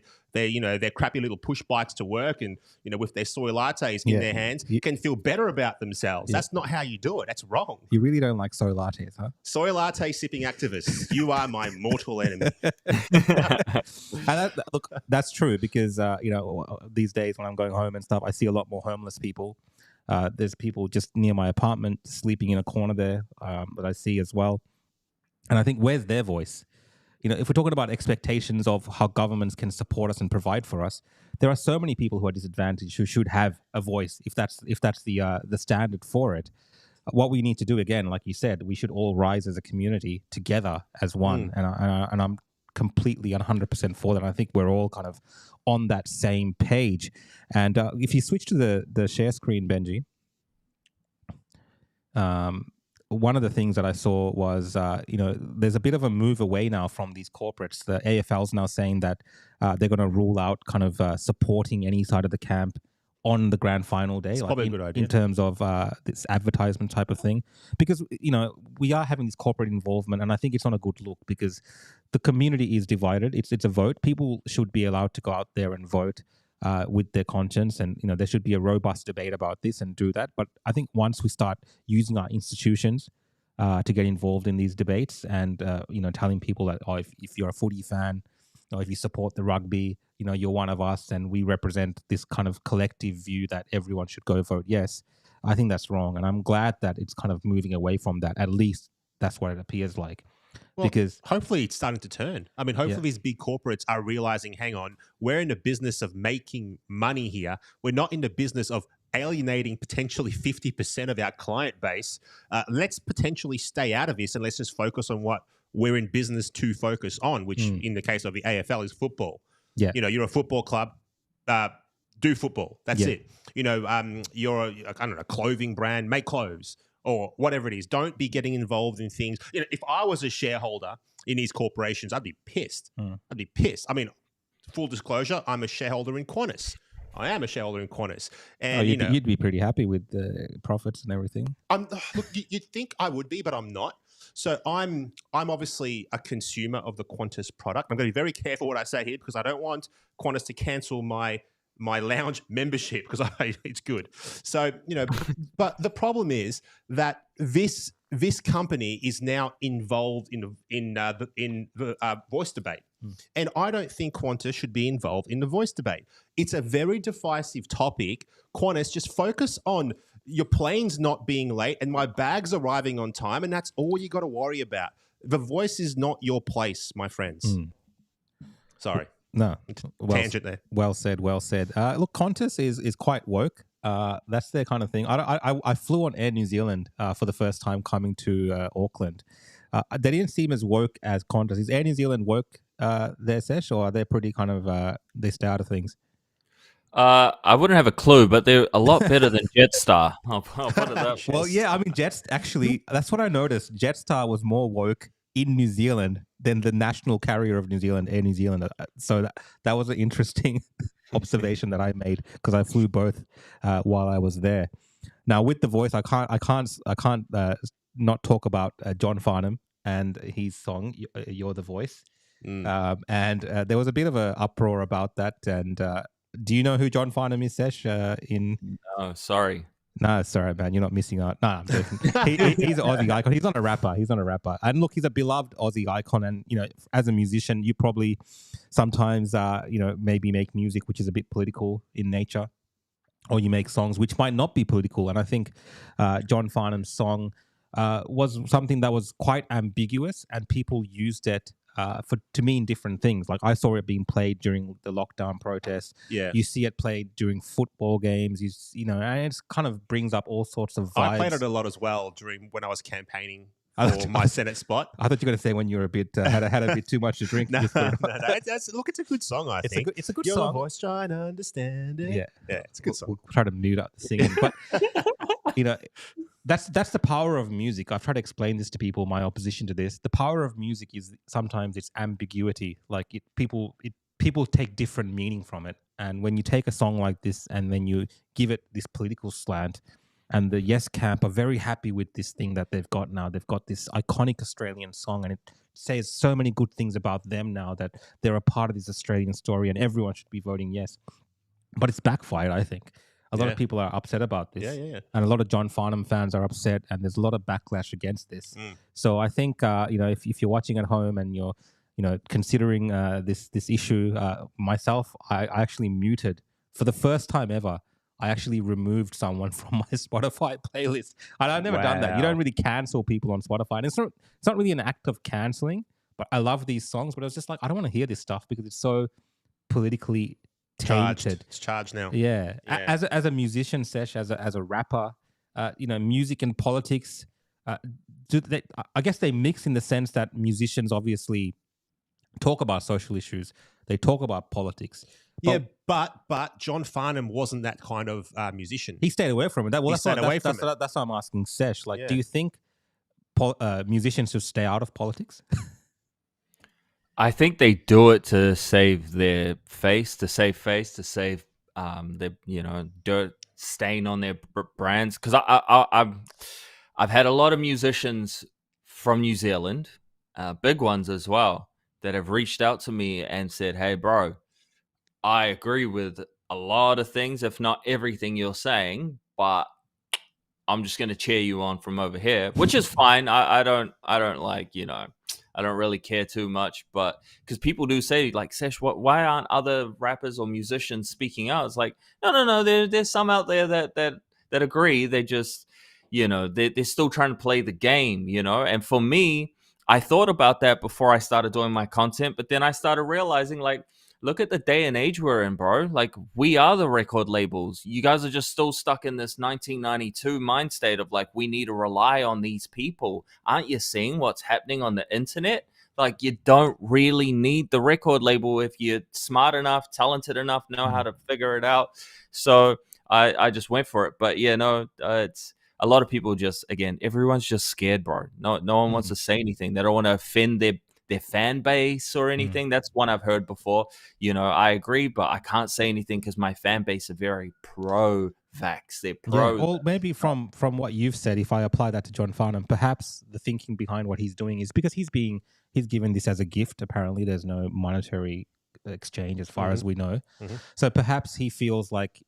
[SPEAKER 3] crappy little push bikes to work and with their soy lattes in their hands can feel better about themselves. That's not how you do it. That's wrong.
[SPEAKER 1] You really don't like soy lattes, huh?
[SPEAKER 3] Soy latte sipping activists, you are my mortal enemy.
[SPEAKER 1] And look, that's true because these days when I'm going home and stuff, I see a lot more homeless people. There's people just near my apartment sleeping in a corner there that I see as well. And I think, where's their voice? If we're talking about expectations of how governments can support us and provide for us, there are so many people who are disadvantaged who should have a voice if that's the standard for it. What we need to do, again, like you said, we should all rise as a community together as one. And I'm completely 100% for that. I think we're all kind of on that same page. And if you switch to the share screen, Benji, one of the things that I saw was, there's a bit of a move away now from these corporates. The AFL's now saying that they're going to rule out kind of supporting any side of the camp on the grand final day,
[SPEAKER 3] it's probably a good idea.
[SPEAKER 1] In terms of this advertisement type of thing. Because, we are having this corporate involvement, and I think it's not a good look because the community is divided. It's a vote. People should be allowed to go out there and vote with their conscience, and there should be a robust debate about this and do that. But I think once we start using our institutions to get involved in these debates and telling people that if you're a footy fan or if you support the rugby, you're one of us and we represent this kind of collective view that everyone should go vote yes, I think that's wrong. And I'm glad that it's kind of moving away from that. At least that's what it appears like.
[SPEAKER 3] Well,
[SPEAKER 1] because
[SPEAKER 3] hopefully it's starting to turn. I mean, hopefully these big corporates are realizing, hang on, we're in the business of making money here. We're not in the business of alienating potentially 50% of our client base. Let's potentially stay out of this and let's just focus on what we're in business to focus on, which in the case of the AFL is football.
[SPEAKER 1] Yeah.
[SPEAKER 3] You're a football club, do football. That's it. You're a clothing brand, make clothes. Or whatever it is, don't be getting involved in things. If I was a shareholder in these corporations, I'd be pissed. I'd be pissed. I mean, full disclosure, I'm a shareholder in Qantas. I am a shareholder in Qantas, and
[SPEAKER 1] you'd be pretty happy with the profits and everything.
[SPEAKER 3] Look, you'd think I would be, but I'm not. So I'm obviously a consumer of the Qantas product. I'm going to be very careful what I say here because I don't want Qantas to cancel my lounge membership because it's good. So, but the problem is that this company is now involved in the voice debate. And I don't think Qantas should be involved in the voice debate. It's a very divisive topic. Qantas, just focus on your plane's not being late and my bag's arriving on time, and that's all you got to worry about. The voice is not your place, my friends. Sorry.
[SPEAKER 1] No,
[SPEAKER 3] tangent there.
[SPEAKER 1] Well said. Look, Qantas is quite woke. That's their kind of thing. I flew on Air New Zealand for the first time coming to Auckland. They didn't seem as woke as Qantas. Is Air New Zealand woke, their SESH, or are they pretty kind of they stay out of things?
[SPEAKER 4] I wouldn't have a clue, but they're a lot better than Jetstar. I'll put it that way.
[SPEAKER 1] Well, yeah, I mean, actually, that's what I noticed. Jetstar was more woke in New Zealand than the national carrier of New Zealand, Air New Zealand. So that was an interesting observation that I made because I flew both while I was there. Now, with The Voice, I can't not talk about John Farnham and his song "You're the Voice," and there was a bit of an uproar about that. And do you know who John Farnham is, Sesh?
[SPEAKER 4] Oh, sorry.
[SPEAKER 1] No, sorry, man. You're not missing out. No, I'm joking. He's an Aussie icon. He's not a rapper. And look, he's a beloved Aussie icon. And, as a musician, you probably sometimes, maybe make music which is a bit political in nature, or you make songs which might not be political. And I think John Farnham's song was something that was quite ambiguous, and people used it to mean different things. Like I saw it being played during the lockdown protests.
[SPEAKER 3] Yeah.
[SPEAKER 1] You see it played during football games. And it kind of brings up all sorts of vibes.
[SPEAKER 3] I played it a lot as well when I was campaigning for my Senate spot.
[SPEAKER 1] I thought you were going to say when you were a bit had a bit too much to drink.
[SPEAKER 3] No. Look, it's a good song. I think
[SPEAKER 1] it's a good
[SPEAKER 3] Your
[SPEAKER 1] song.
[SPEAKER 3] Voice, trying to understand it.
[SPEAKER 1] Yeah,
[SPEAKER 3] it's a good song.
[SPEAKER 1] We'll try to mute out the singing, but that's the power of music. I've tried to explain this to people. My opposition to this, the power of music is sometimes its ambiguity. Like people take different meaning from it, and when you take a song like this and then you give it this political slant. And the Yes Camp are very happy with this thing that they've got now. They've got this iconic Australian song, and it says so many good things about them now that they're a part of this Australian story, and everyone should be voting yes. But it's backfired, I think. A lot of people are upset about this.
[SPEAKER 3] Yeah.
[SPEAKER 1] And a lot of John Farnham fans are upset, and there's a lot of backlash against this. So I think, if you're watching at home and you're, considering this issue, myself, I actually muted for the first time ever. I actually removed someone from my Spotify playlist. I've never done that. You don't really cancel people on Spotify. And it's not really an act of canceling, but I love these songs. But I was just like, I don't want to hear this stuff because it's so politically tainted.
[SPEAKER 3] It's charged now.
[SPEAKER 1] Yeah. As a musician, Sesh, as a rapper, music and politics, I guess they mix in the sense that musicians obviously talk about social issues. They talk about politics.
[SPEAKER 3] But John Farnham wasn't that kind of musician.
[SPEAKER 1] He stayed away from it. That's why I'm asking Sesh. Do you think musicians should stay out of politics?
[SPEAKER 4] I think they do it to save their face, to save their dirt stain on their brands. Because I've had a lot of musicians from New Zealand, big ones as well, that have reached out to me and said, "Hey, bro, I agree with a lot of things, if not everything you're saying, but I'm just going to cheer you on from over here," which is fine. I don't like, I don't really care too much, but because people do say like, "Sesh, why aren't other rappers or musicians speaking out?" It's like, no. There's some out there that agree. They just, they're still trying to play the game, And for me, I thought about that before I started doing my content, but then I started realizing like, look at the day and age we're in, bro. Like, we are the record labels. You guys are just still stuck in this 1992 mind state of like, we need to rely on these people. Aren't you seeing what's happening on the internet? Like, you don't really need the record label if you're smart enough, talented enough, know how to figure it out. So I just went for it. But yeah, no, it's a lot of people just, again, everyone's just scared, bro. No one wants to say anything. They don't want to offend their fan base or anything. That's one I've heard before. I agree, but I can't say anything because my fan base are very pro-vax. They're pro.
[SPEAKER 1] Yeah, or maybe from what you've said, if I apply that to John Farnham, perhaps the thinking behind what he's doing is because he's given this as a gift. Apparently, there's no monetary exchange as far as we know. So perhaps he feels like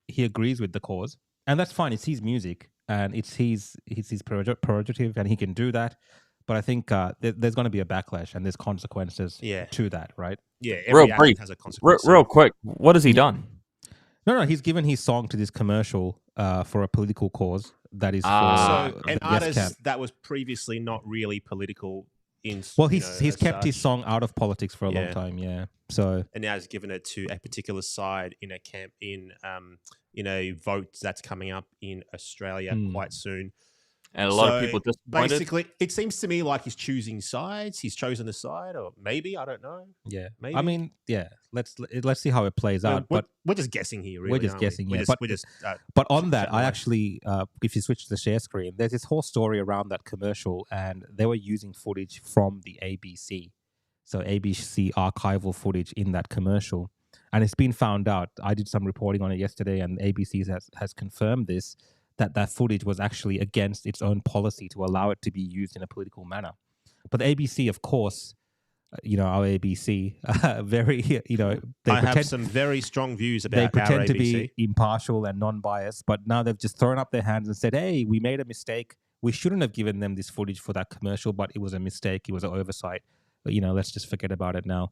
[SPEAKER 1] he agrees with the cause, and that's fine. It's his music, and it's his prerogative, and he can do that. But I think there's going to be a backlash and there's consequences to that, right?
[SPEAKER 3] Yeah, every act has a consequence.
[SPEAKER 4] Real quick, what has he done?
[SPEAKER 1] No, he's given his song to this commercial for a political cause that is for
[SPEAKER 3] an artist
[SPEAKER 1] Camp.
[SPEAKER 3] that was previously not really political.
[SPEAKER 1] He's kept his song out of politics for a long time, yeah. So
[SPEAKER 3] and now he's given it to a particular side in a camp in vote that's coming up in Australia quite soon.
[SPEAKER 4] And a lot of people disappointed.
[SPEAKER 3] Basically, it seems to me like he's choosing sides. He's chosen a side, or maybe, I don't know.
[SPEAKER 1] Yeah,
[SPEAKER 3] maybe.
[SPEAKER 1] I mean, yeah. Let's see how it plays out.
[SPEAKER 3] We're,
[SPEAKER 1] But
[SPEAKER 3] we're just guessing here. Really,
[SPEAKER 1] we're just
[SPEAKER 3] aren't
[SPEAKER 1] guessing.
[SPEAKER 3] we?
[SPEAKER 1] Yeah,
[SPEAKER 3] But
[SPEAKER 1] on that, I actually, if you switch to the share screen, there's this whole story around that commercial, and they were using footage from the ABC, so ABC archival footage in that commercial, and it's been found out. I did some reporting on it yesterday, and ABC has confirmed this. That footage was actually against its own policy to allow it to be used in a political manner. But the ABC, of course, our ABC, very, they
[SPEAKER 3] have some very strong views about
[SPEAKER 1] they pretend
[SPEAKER 3] our
[SPEAKER 1] to
[SPEAKER 3] ABC.
[SPEAKER 1] be impartial and non-biased, but now they've just thrown up their hands and said, hey, we made a mistake. We shouldn't have given them this footage for that commercial, but it was a mistake. It was an oversight. But, let's just forget about it now.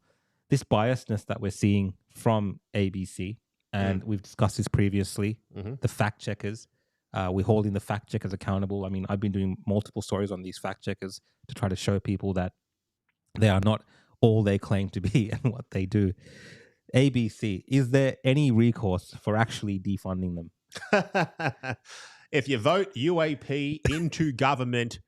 [SPEAKER 1] This biasness that we're seeing from ABC, and we've discussed this previously, the fact checkers, we're holding the fact checkers accountable. I mean, I've been doing multiple stories on these fact checkers to try to show people that they are not all they claim to be and what they do. ABC, is there any recourse for actually defunding them?
[SPEAKER 3] If you vote UAP into government,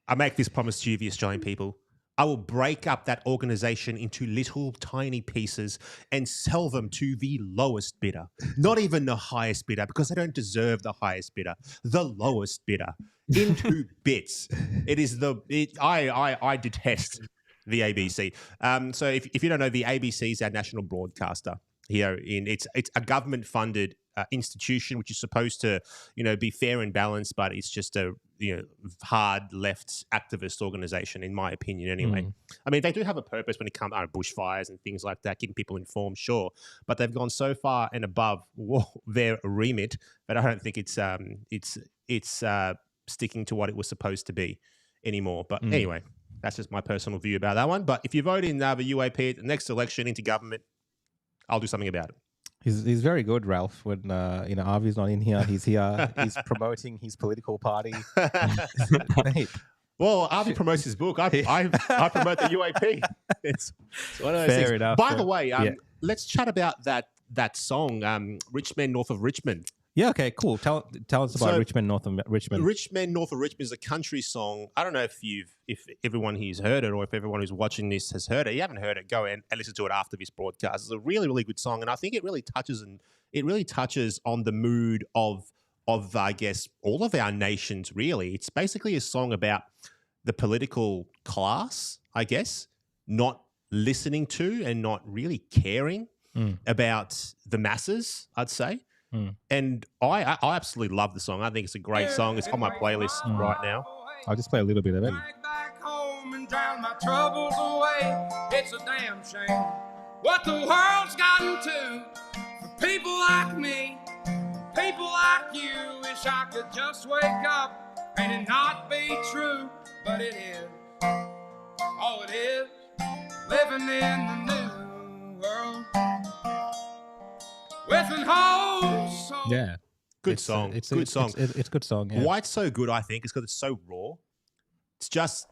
[SPEAKER 3] I make this promise to you, the Australian people. I will break up that organisation into little tiny pieces and sell them to the lowest bidder. Not even the highest bidder, because they don't deserve the highest bidder. The lowest bidder into bits. I detest the ABC. So if you don't know, the ABC is our national broadcaster here. It's a government-funded institution which is supposed to be fair and balanced, but it's just a hard left activist organization, in my opinion anyway. I mean, they do have a purpose when it comes to bushfires and things like that, keeping people informed, sure, but they've gone so far and above their remit that I don't think it's sticking to what it was supposed to be anymore. But anyway, that's just my personal view about that one. But if you vote in the UAP at the next election into government, I'll do something about it.
[SPEAKER 1] He's very good, Ralph. When Avi's not in here, he's here. He's promoting his political party. Mate.
[SPEAKER 3] Well, Avi promotes his book. I promote the UAP. It's one of those
[SPEAKER 1] Fair
[SPEAKER 3] things.
[SPEAKER 1] enough.
[SPEAKER 3] By the way, let's chat about that song, "Rich Men North of Richmond."
[SPEAKER 1] Yeah, okay, cool. Tell us about Richmond, North of Richmond.
[SPEAKER 3] Rich Men North of Richmond is a country song. I don't know if everyone here's heard it, or if everyone who's watching this has heard it. If you haven't heard it, go and listen to it after this broadcast. It's a really, really good song, and I think it really touches on the mood of I guess all of our nations. Really, it's basically a song about the political class, I guess, not listening to and not really caring about the masses, I'd say. And I absolutely love the song. I think it's a great song. It's on my playlist right now.
[SPEAKER 1] I'll just play a little bit of it.
[SPEAKER 14] Back home and drown my troubles away. It's a damn shame what the world's gotten to for people like me, people like you. Wish I could just wake up and it not be true, but it is. Oh, it is living in the new world with an whole soul.
[SPEAKER 1] Yeah.
[SPEAKER 3] Good song.
[SPEAKER 1] It's
[SPEAKER 3] good song.
[SPEAKER 1] It's a good song. Yeah.
[SPEAKER 3] Why it's so good, I think, is because it's so raw. It's just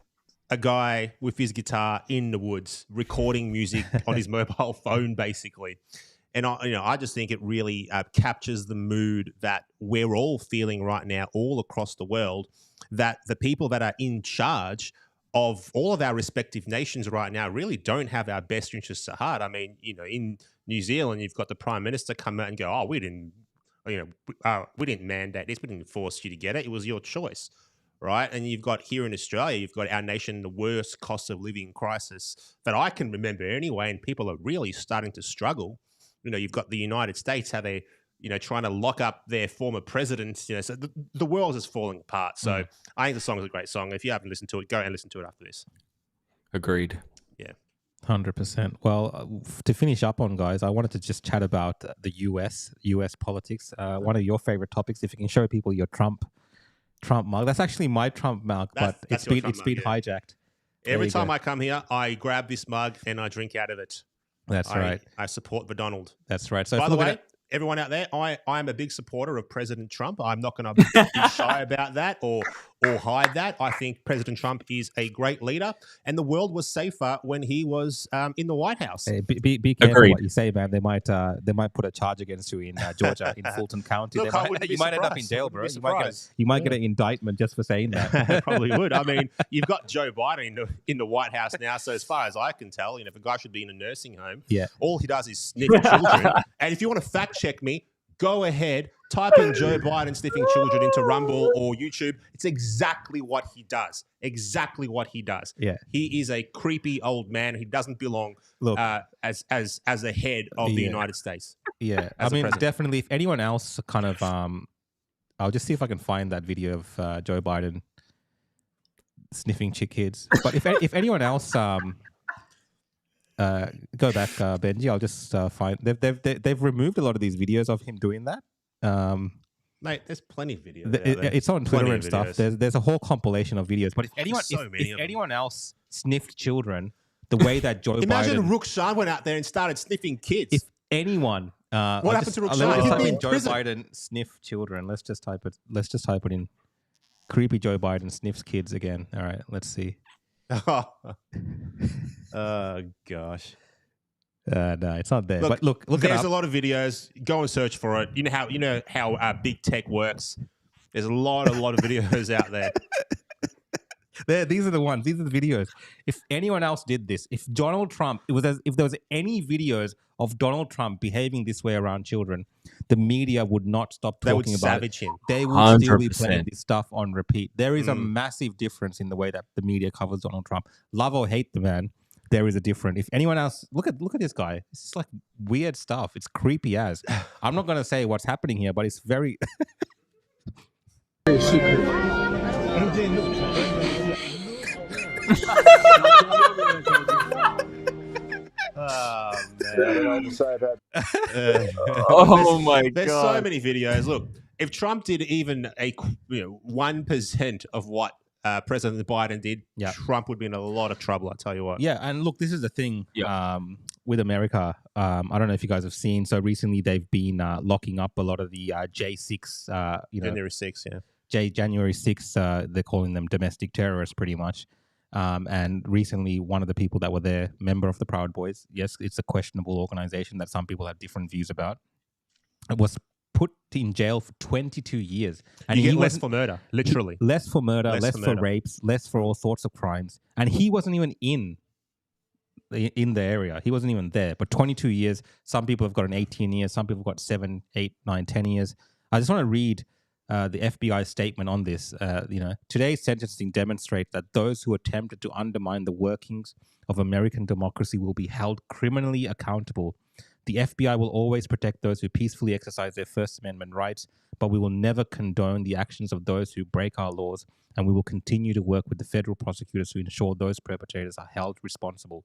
[SPEAKER 3] a guy with his guitar in the woods recording music on his mobile phone, basically. And I just think it really captures the mood that we're all feeling right now, all across the world. That the people that are in charge of all of our respective nations right now really don't have our best interests at heart. I mean, in New Zealand, you've got the Prime Minister come out and go, "Oh, we didn't mandate this. We didn't force you to get it. It was your choice." Right. And you've got here in Australia, you've got our nation, the worst cost of living crisis that I can remember anyway. And people are really starting to struggle. You've got the United States, how they, trying to lock up their former president. So the world is falling apart. So I think the song is a great song. If you haven't listened to it, go and listen to it after this.
[SPEAKER 4] Agreed.
[SPEAKER 3] Yeah.
[SPEAKER 1] 100%. Well, to finish up on, guys, I wanted to just chat about the US politics. One of your favorite topics, if you can show people your Trump mug. That's actually my Trump mug, but it's been hijacked.
[SPEAKER 3] Every time I come here, I grab this mug and I drink out of it.
[SPEAKER 1] That's right.
[SPEAKER 3] I support the Donald.
[SPEAKER 1] That's right. So
[SPEAKER 3] by the way, everyone out there, I am a big supporter of President Trump. I'm not going to be shy about that or hide that. I think President Trump is a great leader, and the world was safer when he was in the White House.
[SPEAKER 1] Hey, be careful what you say, man. They might put a charge against you in Georgia, in Fulton County.
[SPEAKER 3] Look,
[SPEAKER 1] You might end up in jail, bro. You might get an indictment just for saying that.
[SPEAKER 3] Probably would. I mean, you've got Joe Biden in the White House now, so as far as I can tell, if a guy should be in a nursing home, all he does is sniff children. And if you want to fact check me, go ahead, type in Joe Biden sniffing children into Rumble or YouTube. It's exactly what he does. Exactly what he does.
[SPEAKER 1] Yeah.
[SPEAKER 3] He is a creepy old man. He doesn't belong as the head of the United States.
[SPEAKER 1] Yeah. I mean, definitely, if anyone else kind of, I'll just see if I can find that video of Joe Biden sniffing chick kids. But if anyone else, go back, Benji. I'll just find they've removed a lot of these videos of him doing that.
[SPEAKER 3] Mate, there's plenty of videos.
[SPEAKER 1] It's on Twitter and stuff. There's a whole compilation of videos. But if anyone else sniffed children the way that Joe
[SPEAKER 3] Imagine
[SPEAKER 1] Biden,
[SPEAKER 3] Rukshan went out there and started sniffing kids.
[SPEAKER 1] If anyone,
[SPEAKER 3] what happened to Rukshan?
[SPEAKER 1] Let's type in Joe Biden sniff children. Let's just type it in. Creepy Joe Biden sniffs kids again. All right, let's see.
[SPEAKER 3] Oh gosh.
[SPEAKER 1] No, it's not there. But look.
[SPEAKER 3] There's a lot of videos. Go and search for it. You know how big tech works. There's a lot of videos out there.
[SPEAKER 1] These are the ones. These are the videos. If anyone else did this, if Donald Trump, it was as if there was any videos of Donald Trump behaving this way around children, the media would not stop talking about it.
[SPEAKER 3] Him.
[SPEAKER 1] They would still be
[SPEAKER 4] 100%.
[SPEAKER 1] playing this stuff on repeat. There is a massive difference in the way that the media covers Donald Trump. Love or hate the man, there is a difference. If anyone else, look at this guy. It's just like weird stuff. It's creepy as. I'm not going to say what's happening here, but it's very
[SPEAKER 14] secret.
[SPEAKER 3] Oh man!
[SPEAKER 4] Oh my God!
[SPEAKER 3] There's so many videos. Look, if Trump did even 1% of what President Biden did, Trump would be in a lot of trouble. I tell you what.
[SPEAKER 1] Yeah, and look, this is the thing with America. I don't know if you guys have seen. So recently, they've been locking up a lot of the J6.
[SPEAKER 3] January 6th,
[SPEAKER 1] January 6th. They're calling them domestic terrorists, pretty much. And recently, one of the people that were there, member of the Proud Boys, yes, it's a questionable organization that some people have different views about, was put in jail for 22 years. And
[SPEAKER 3] you get less for murder, literally.
[SPEAKER 1] Less for murder, less for rapes, less for all sorts of crimes. And he wasn't even in the area. He wasn't even there. But 22 years, some people have gotten 18 years, some people have got 7, 8, 9, 10 years. I just want to read the FBI statement on this. Today's sentencing demonstrates that those who attempted to undermine the workings of American democracy will be held criminally accountable. The FBI will always protect those who peacefully exercise their First Amendment rights, but we will never condone the actions of those who break our laws, and we will continue to work with the federal prosecutors to ensure those perpetrators are held responsible.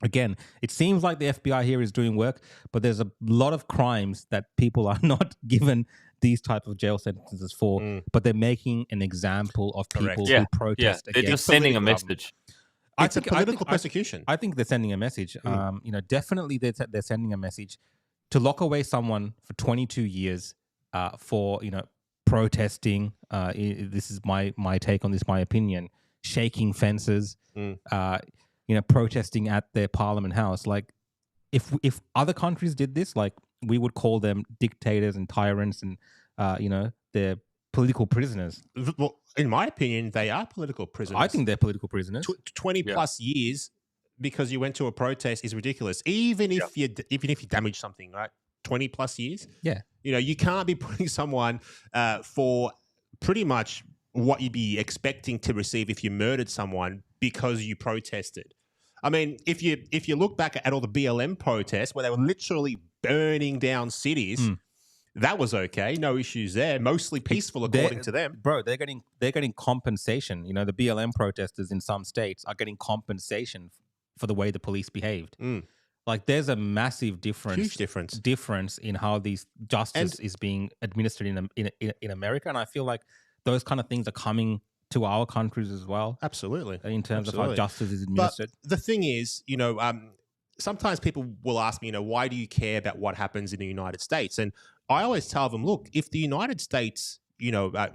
[SPEAKER 1] Again, it seems like the FBI here is doing work, but there's a lot of crimes that people are not given these type of jail sentences for, but they're making an example of people who protest against.
[SPEAKER 4] They're just sending a message.
[SPEAKER 3] It's a political persecution.
[SPEAKER 1] I think they're sending a message. Definitely they're sending a message to lock away someone for 22 years for protesting. This is my take on this, my opinion. Shaking fences. Protesting at their parliament house. Like, if other countries did this, like, we would call them dictators and tyrants and, they're political prisoners.
[SPEAKER 3] Well, in my opinion, they are political prisoners.
[SPEAKER 1] I think they're political prisoners.
[SPEAKER 3] 20 plus years because you went to a protest is ridiculous. Even if you damage something, right? 20 plus years.
[SPEAKER 1] Yeah.
[SPEAKER 3] You can't be putting someone for pretty much what you'd be expecting to receive if you murdered someone because you protested. I mean, if you look back at all the BLM protests where they were literally burning down cities, that was okay. No issues there. Mostly peaceful, according to them.
[SPEAKER 1] Bro, they're getting compensation. The BLM protesters in some states are getting compensation for the way the police behaved. Like, there's a massive difference.
[SPEAKER 3] Huge
[SPEAKER 1] difference in how these justice is being administered in America. And I feel like those kind of things are coming to our countries as well.
[SPEAKER 3] Absolutely.
[SPEAKER 1] In terms of how justice is administered.
[SPEAKER 3] But the thing is, sometimes people will ask me, why do you care about what happens in the United States? And I always tell them, look, if the United States,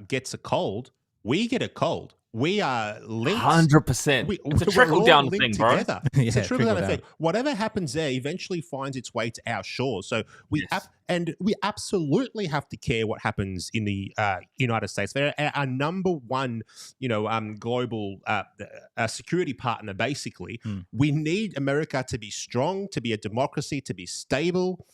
[SPEAKER 3] gets a cold, we get a cold. We are linked.
[SPEAKER 4] 100%. It's a trickle-down thing, bro.
[SPEAKER 3] Together. It's a trickle-down effect. Whatever happens there eventually finds its way to our shores. So we absolutely have to care what happens in the United States. They're our number one, global security partner, basically. We need America to be strong, to be a democracy, to be stable,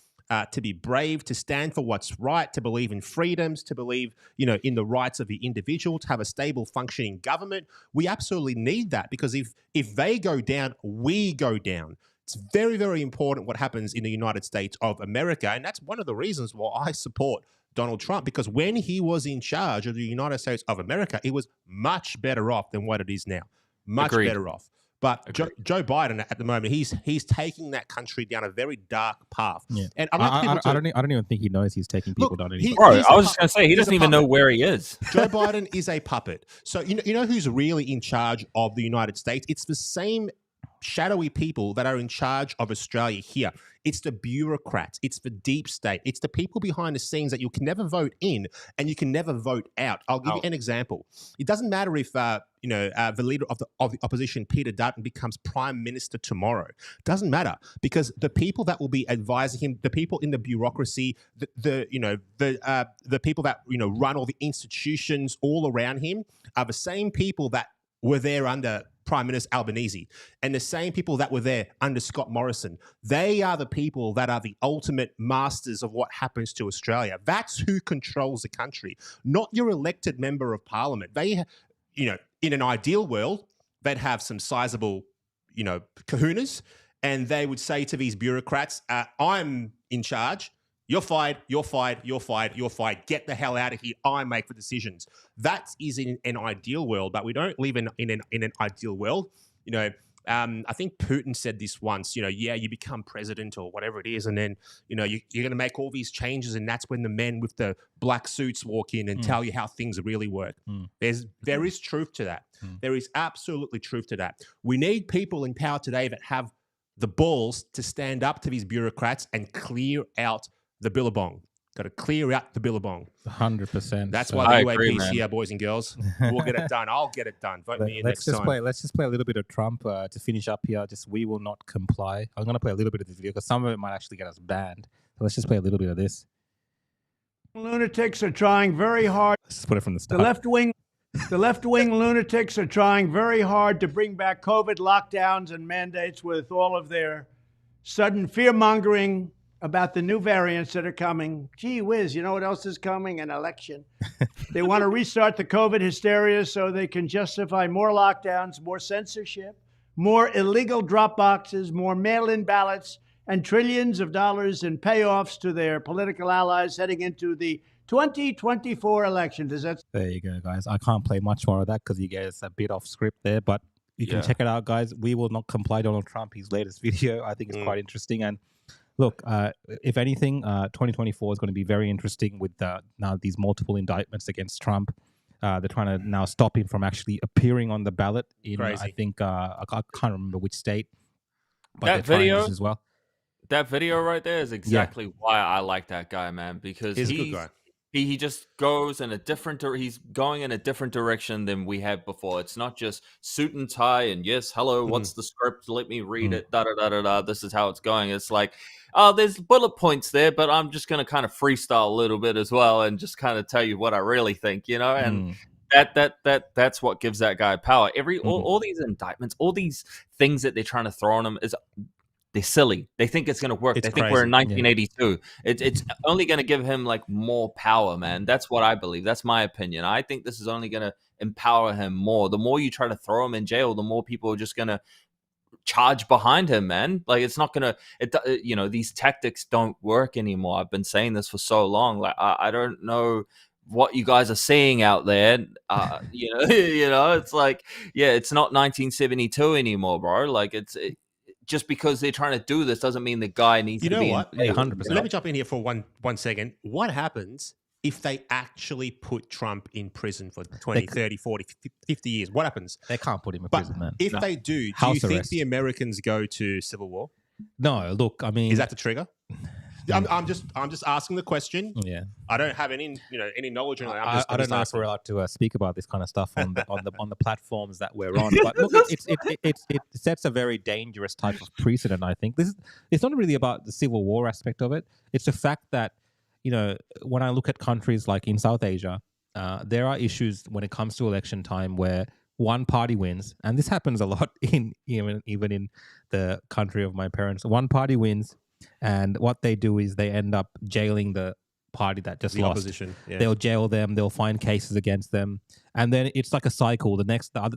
[SPEAKER 3] to be brave, to stand for what's right, to believe in freedoms, to believe, in the rights of the individual, to have a stable, functioning government. We absolutely need that, because if they go down, we go down. It's very, very important what happens in the United States of America, and that's one of the reasons why I support Donald Trump, because when he was in charge of the United States of America, it was much better off than what it is now. Much better off. But Joe Biden at the moment, he's taking that country down a very dark path.
[SPEAKER 1] Yeah.
[SPEAKER 3] And
[SPEAKER 1] I don't even think he knows he's taking people down anymore.
[SPEAKER 4] Bro, I was just going to say, he doesn't even know where he is.
[SPEAKER 3] Joe Biden is a puppet. So you know who's really in charge of the United States? It's the same shadowy people that are in charge of Australia here. It's the bureaucrats. It's the deep state. It's the people behind the scenes that you can never vote in and you can never vote out. I'll give you an example. It doesn't matter if the leader of the opposition, Peter Dutton, becomes Prime Minister tomorrow. Doesn't matter, because the people that will be advising him, the people in the bureaucracy, the people that run all the institutions all around him, are the same people that were there under Prime Minister Albanese, and the same people that were there under Scott Morrison. They are the people that are the ultimate masters of what happens to Australia. That's who controls the country, not your elected member of parliament. They, in an ideal world, they'd have some sizable, kahunas, and they would say to these bureaucrats, I'm in charge. You're fired, you're fired, you're fired, you're fired. Get the hell out of here. I make the decisions. That is in an ideal world, but we don't live in an ideal world. I think Putin said this once, you become president or whatever it is, and then, you're going to make all these changes, and that's when the men with the black suits walk in and tell you how things really work. There is truth to that. There is absolutely truth to that. We need people in power today that have the balls to stand up to these bureaucrats and clear out the billabong. Got to clear out the billabong.
[SPEAKER 1] 100%.
[SPEAKER 3] That's why the UAP's here, boys and girls. We'll get it done. I'll get it done. Vote me in next time.
[SPEAKER 1] Let's just play a little bit of Trump to finish up here. Just we will not comply. I'm going to play a little bit of this video because some of it might actually get us banned. So let's just play a little bit of this.
[SPEAKER 15] Lunatics are trying very hard.
[SPEAKER 1] Let's just put it from the start.
[SPEAKER 15] The left-wing lunatics are trying very hard to bring back COVID lockdowns and mandates with all of their sudden fear-mongering about the new variants that are coming. Gee whiz, you know what else is coming? An election. They want to restart the COVID hysteria so they can justify more lockdowns, more censorship, more illegal drop boxes, more mail-in ballots, and trillions of dollars in payoffs to their political allies heading into the 2024 election.
[SPEAKER 1] There you go, guys. I can't play much more of that because you guys a bit off script there, but you can check it out, guys. We will not comply Donald Trump, his latest video. I think it's quite interesting. And look, if anything, 2024 is going to be very interesting with now these multiple indictments against Trump. They're trying to now stop him from actually appearing on the ballot in, I think, I can't remember which state. But
[SPEAKER 4] that video
[SPEAKER 1] as well.
[SPEAKER 4] That video right there is exactly why I like that guy, man, because
[SPEAKER 3] he's a good guy.
[SPEAKER 4] He just goes in a different he's going in a different direction than we had before. It's not just suit and tie and yes, hello, what's the script? Let me read it. Da da da da da. This is how it's going. It's like, oh, there's bullet points there, but I'm just gonna kind of freestyle a little bit as well and just kind of tell you what I really think, and that's what gives that guy power. All these indictments, all these things that they're trying to throw on him they're silly. They think it's going to work. They think we're in 1982. It's only going to give him like more power, man. That's what I believe. That's my opinion. I think this is only going to empower him more. The more you try to throw him in jail, the more people are just going to charge behind him, man. Like it's not going to, these tactics don't work anymore. I've been saying this for so long. Like I don't know what you guys are seeing out there. It's like, it's not 1972 anymore, bro. Like just because they're trying to do this doesn't mean the guy needs to be.
[SPEAKER 3] You know what?
[SPEAKER 1] 100%.
[SPEAKER 3] Let me jump in here for one second. What happens if they actually put Trump in prison for 20, 30, 40, 50 years? What happens?
[SPEAKER 1] They can't put him in prison, man.
[SPEAKER 3] If they do you think the Americans go to civil war?
[SPEAKER 1] No, look, I mean,
[SPEAKER 3] Is that the trigger? I'm just asking the question.
[SPEAKER 1] Yeah,
[SPEAKER 3] I don't have any knowledge on it.
[SPEAKER 1] I don't know if we're allowed to speak about this kind of stuff on the platforms that we're on. But look, it sets a very dangerous type of precedent. I think it's not really about the civil war aspect of it. It's the fact that when I look at countries like in South Asia, there are issues when it comes to election time where one party wins, and this happens a lot in even in the country of my parents. One party wins. And what they do is they end up jailing the party that just lost.
[SPEAKER 3] Opposition. Yeah.
[SPEAKER 1] They'll jail them. They'll find cases against them, and then it's like a cycle. The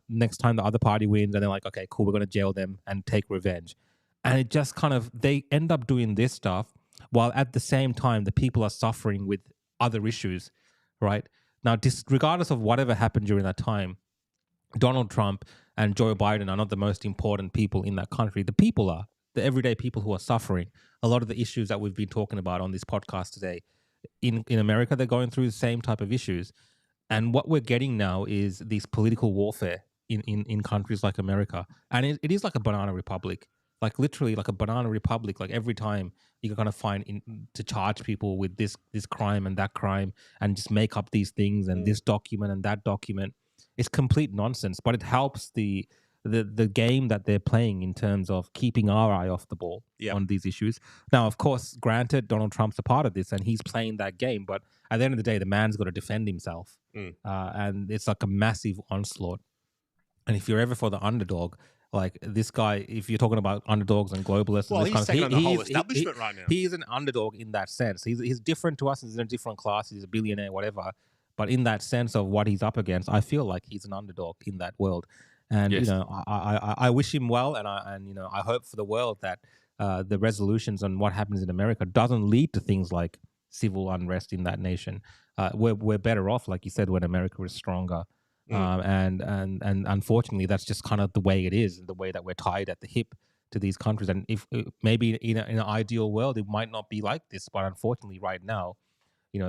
[SPEAKER 1] next time the other party wins, and they're like, okay, cool, we're going to jail them and take revenge. And it just kind of they end up doing this stuff while at the same time the people are suffering with other issues, right? Now, regardless of whatever happened during that time, Donald Trump and Joe Biden are not the most important people in that country. The people are. The everyday people who are suffering. A lot of the issues that we've been talking about on this podcast today, in America, they're going through the same type of issues. And what we're getting now is this political warfare in countries like America. And it is like a banana republic, like literally like a banana republic. Like every time you're going to find to charge people with this crime and that crime and just make up these things and this document and that document. It's complete nonsense, but it helps the game that they're playing in terms of keeping our eye off the ball on these issues. Now, of course, granted, Donald Trump's a part of this and he's playing that game, but at the end of the day, the man's got to defend himself. And it's like a massive onslaught. And if you're ever for the underdog, like this guy, if you're talking about underdogs and globalists,
[SPEAKER 3] well,
[SPEAKER 1] and
[SPEAKER 3] he's taking on the whole establishment right now.
[SPEAKER 1] He's an underdog in that sense. He's different to us. He's in a different class. He's a billionaire, whatever. But in that sense of what he's up against, I feel like he's an underdog in that world. And I wish him well, and I hope for the world that the resolutions on what happens in America doesn't lead to things like civil unrest in that nation. We're better off, like you said, when America is stronger. And unfortunately, that's just kind of the way it is, the way that we're tied at the hip to these countries. And if maybe in an ideal world, it might not be like this, but unfortunately, right now,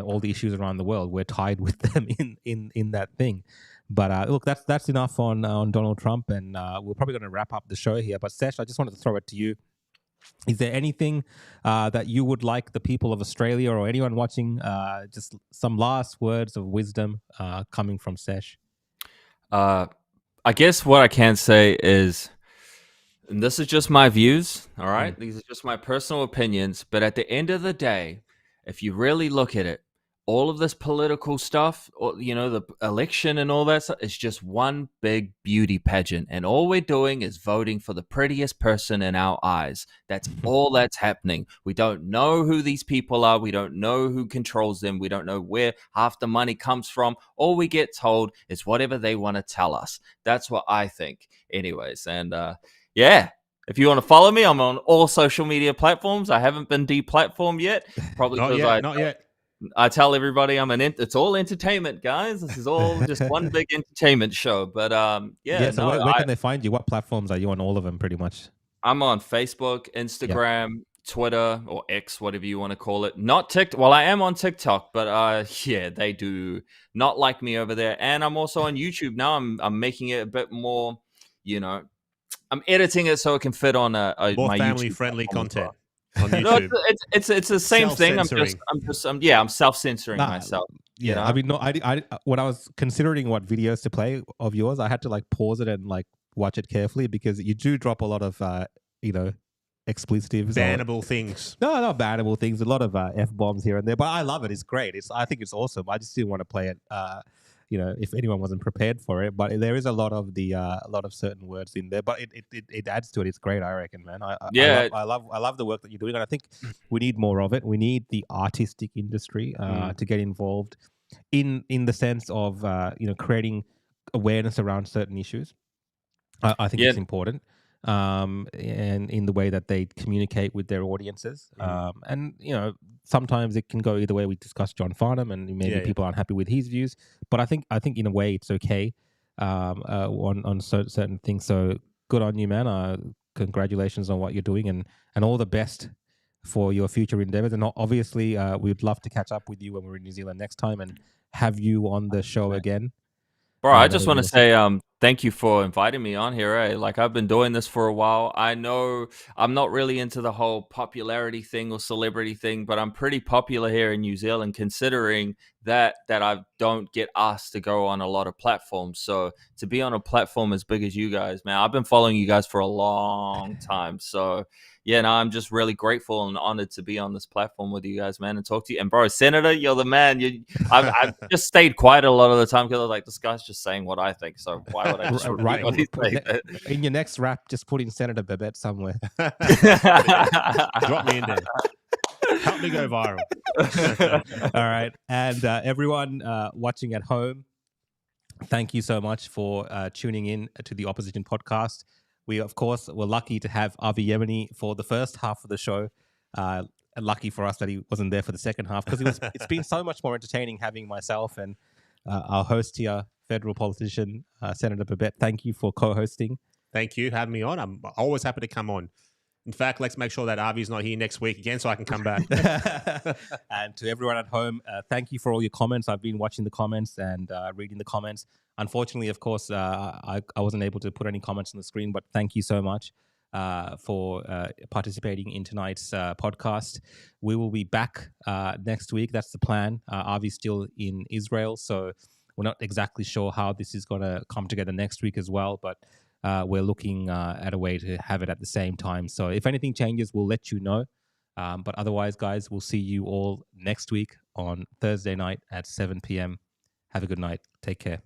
[SPEAKER 1] all the issues around the world, we're tied with them in that thing. But look, that's enough on Donald Trump, and we're probably going to wrap up the show here. But Sesh, I just wanted to throw it to you. Is there anything that you would like the people of Australia or anyone watching, just some last words of wisdom coming from Sesh?
[SPEAKER 4] I guess what I can say is, and this is just my views, all right? These are just my personal opinions. But at the end of the day, if you really look at it, all of this political stuff, the election and all that stuff, is just one big beauty pageant. And all we're doing is voting for the prettiest person in our eyes. That's all that's happening. We don't know who these people are. We don't know who controls them. We don't know where half the money comes from. All we get told is whatever they want to tell us. That's what I think. Anyways, and if you want to follow me, I'm on all social media platforms. I haven't been deplatformed yet. Probably
[SPEAKER 3] not yet.
[SPEAKER 4] I tell everybody it's all entertainment, guys. This is all just one big entertainment show. But
[SPEAKER 1] so where can they find you? What platforms are you on? All of them, pretty much.
[SPEAKER 4] I'm on Facebook, Instagram, Twitter, or X, whatever you want to call it. Not TikTok. Well, I am on TikTok, but they do not like me over there. And I'm also on YouTube now. I'm making it a bit more, I'm editing it so it can fit on
[SPEAKER 3] more
[SPEAKER 4] my
[SPEAKER 3] family-friendly content. On YouTube.
[SPEAKER 4] No, it's the same thing. I'm self-censoring myself.
[SPEAKER 1] Yeah, I mean, no, I when I was considering what videos to play of yours, I had to like pause it and like watch it carefully because you do drop a lot of expletives,
[SPEAKER 3] bannable things.
[SPEAKER 1] No, not bannable things. A lot of F-bombs here and there, but I love it. It's great. I think it's awesome. I just didn't want to play it. If anyone wasn't prepared for it, but there is a lot of certain words in there, but it adds to it. It's great, I reckon, man. I love the work that you're doing, and I think we need more of it. We need the artistic industry to get involved in the sense of creating awareness around certain issues. I think it's important. And in the way that they communicate with their audiences. And, sometimes it can go either way. We discussed John Farnham and maybe people aren't happy with his views, but I think in a way it's okay on certain things. So good on you, man. Congratulations on what you're doing and all the best for your future endeavors. And obviously we'd love to catch up with you when we're in New Zealand next time and have you on the show again.
[SPEAKER 4] Bro, I
[SPEAKER 1] That
[SPEAKER 4] just
[SPEAKER 1] would
[SPEAKER 4] want
[SPEAKER 1] be
[SPEAKER 4] to
[SPEAKER 1] awesome.
[SPEAKER 4] say thank you for inviting me on here. Like I've been doing this for a while. I know I'm not really into the whole popularity thing or celebrity thing, but I'm pretty popular here in New Zealand, considering that I don't get asked to go on a lot of platforms. So to be on a platform as big as you guys, man, I've been following you guys for a long time. So yeah, no, I'm just really grateful and honored to be on this platform with you guys, man, and talk to you. And bro, Senator, you're the man. I've just stayed quiet a lot of the time because I was like, this guy's just saying what I think. So why would I just repeat what he's saying?
[SPEAKER 1] In your next rap, just put in Senator Babet somewhere.
[SPEAKER 3] Drop me in there. Help me go viral.
[SPEAKER 1] All right. And everyone watching at home, thank you so much for tuning in to the Opposition Podcast. We, of course, were lucky to have Avi Yemini for the first half of the show. Lucky for us that he wasn't there for the second half, because it's been so much more entertaining having myself and our host here, federal politician, Senator Babet. Thank you for co-hosting.
[SPEAKER 3] Thank you for having me on. I'm always happy to come on. In fact, let's make sure that Avi's not here next week again so I can come back.
[SPEAKER 1] And to everyone at home, thank you for all your comments. I've been watching the comments and reading the comments. Unfortunately, of course, I wasn't able to put any comments on the screen, but thank you so much for participating in tonight's podcast. We will be back next week. That's the plan. Avi's still in Israel, so we're not exactly sure how this is going to come together next week as well, but we're looking at a way to have it at the same time. So if anything changes, we'll let you know. But otherwise, guys, we'll see you all next week on Thursday night at 7 p.m. Have a good night. Take care.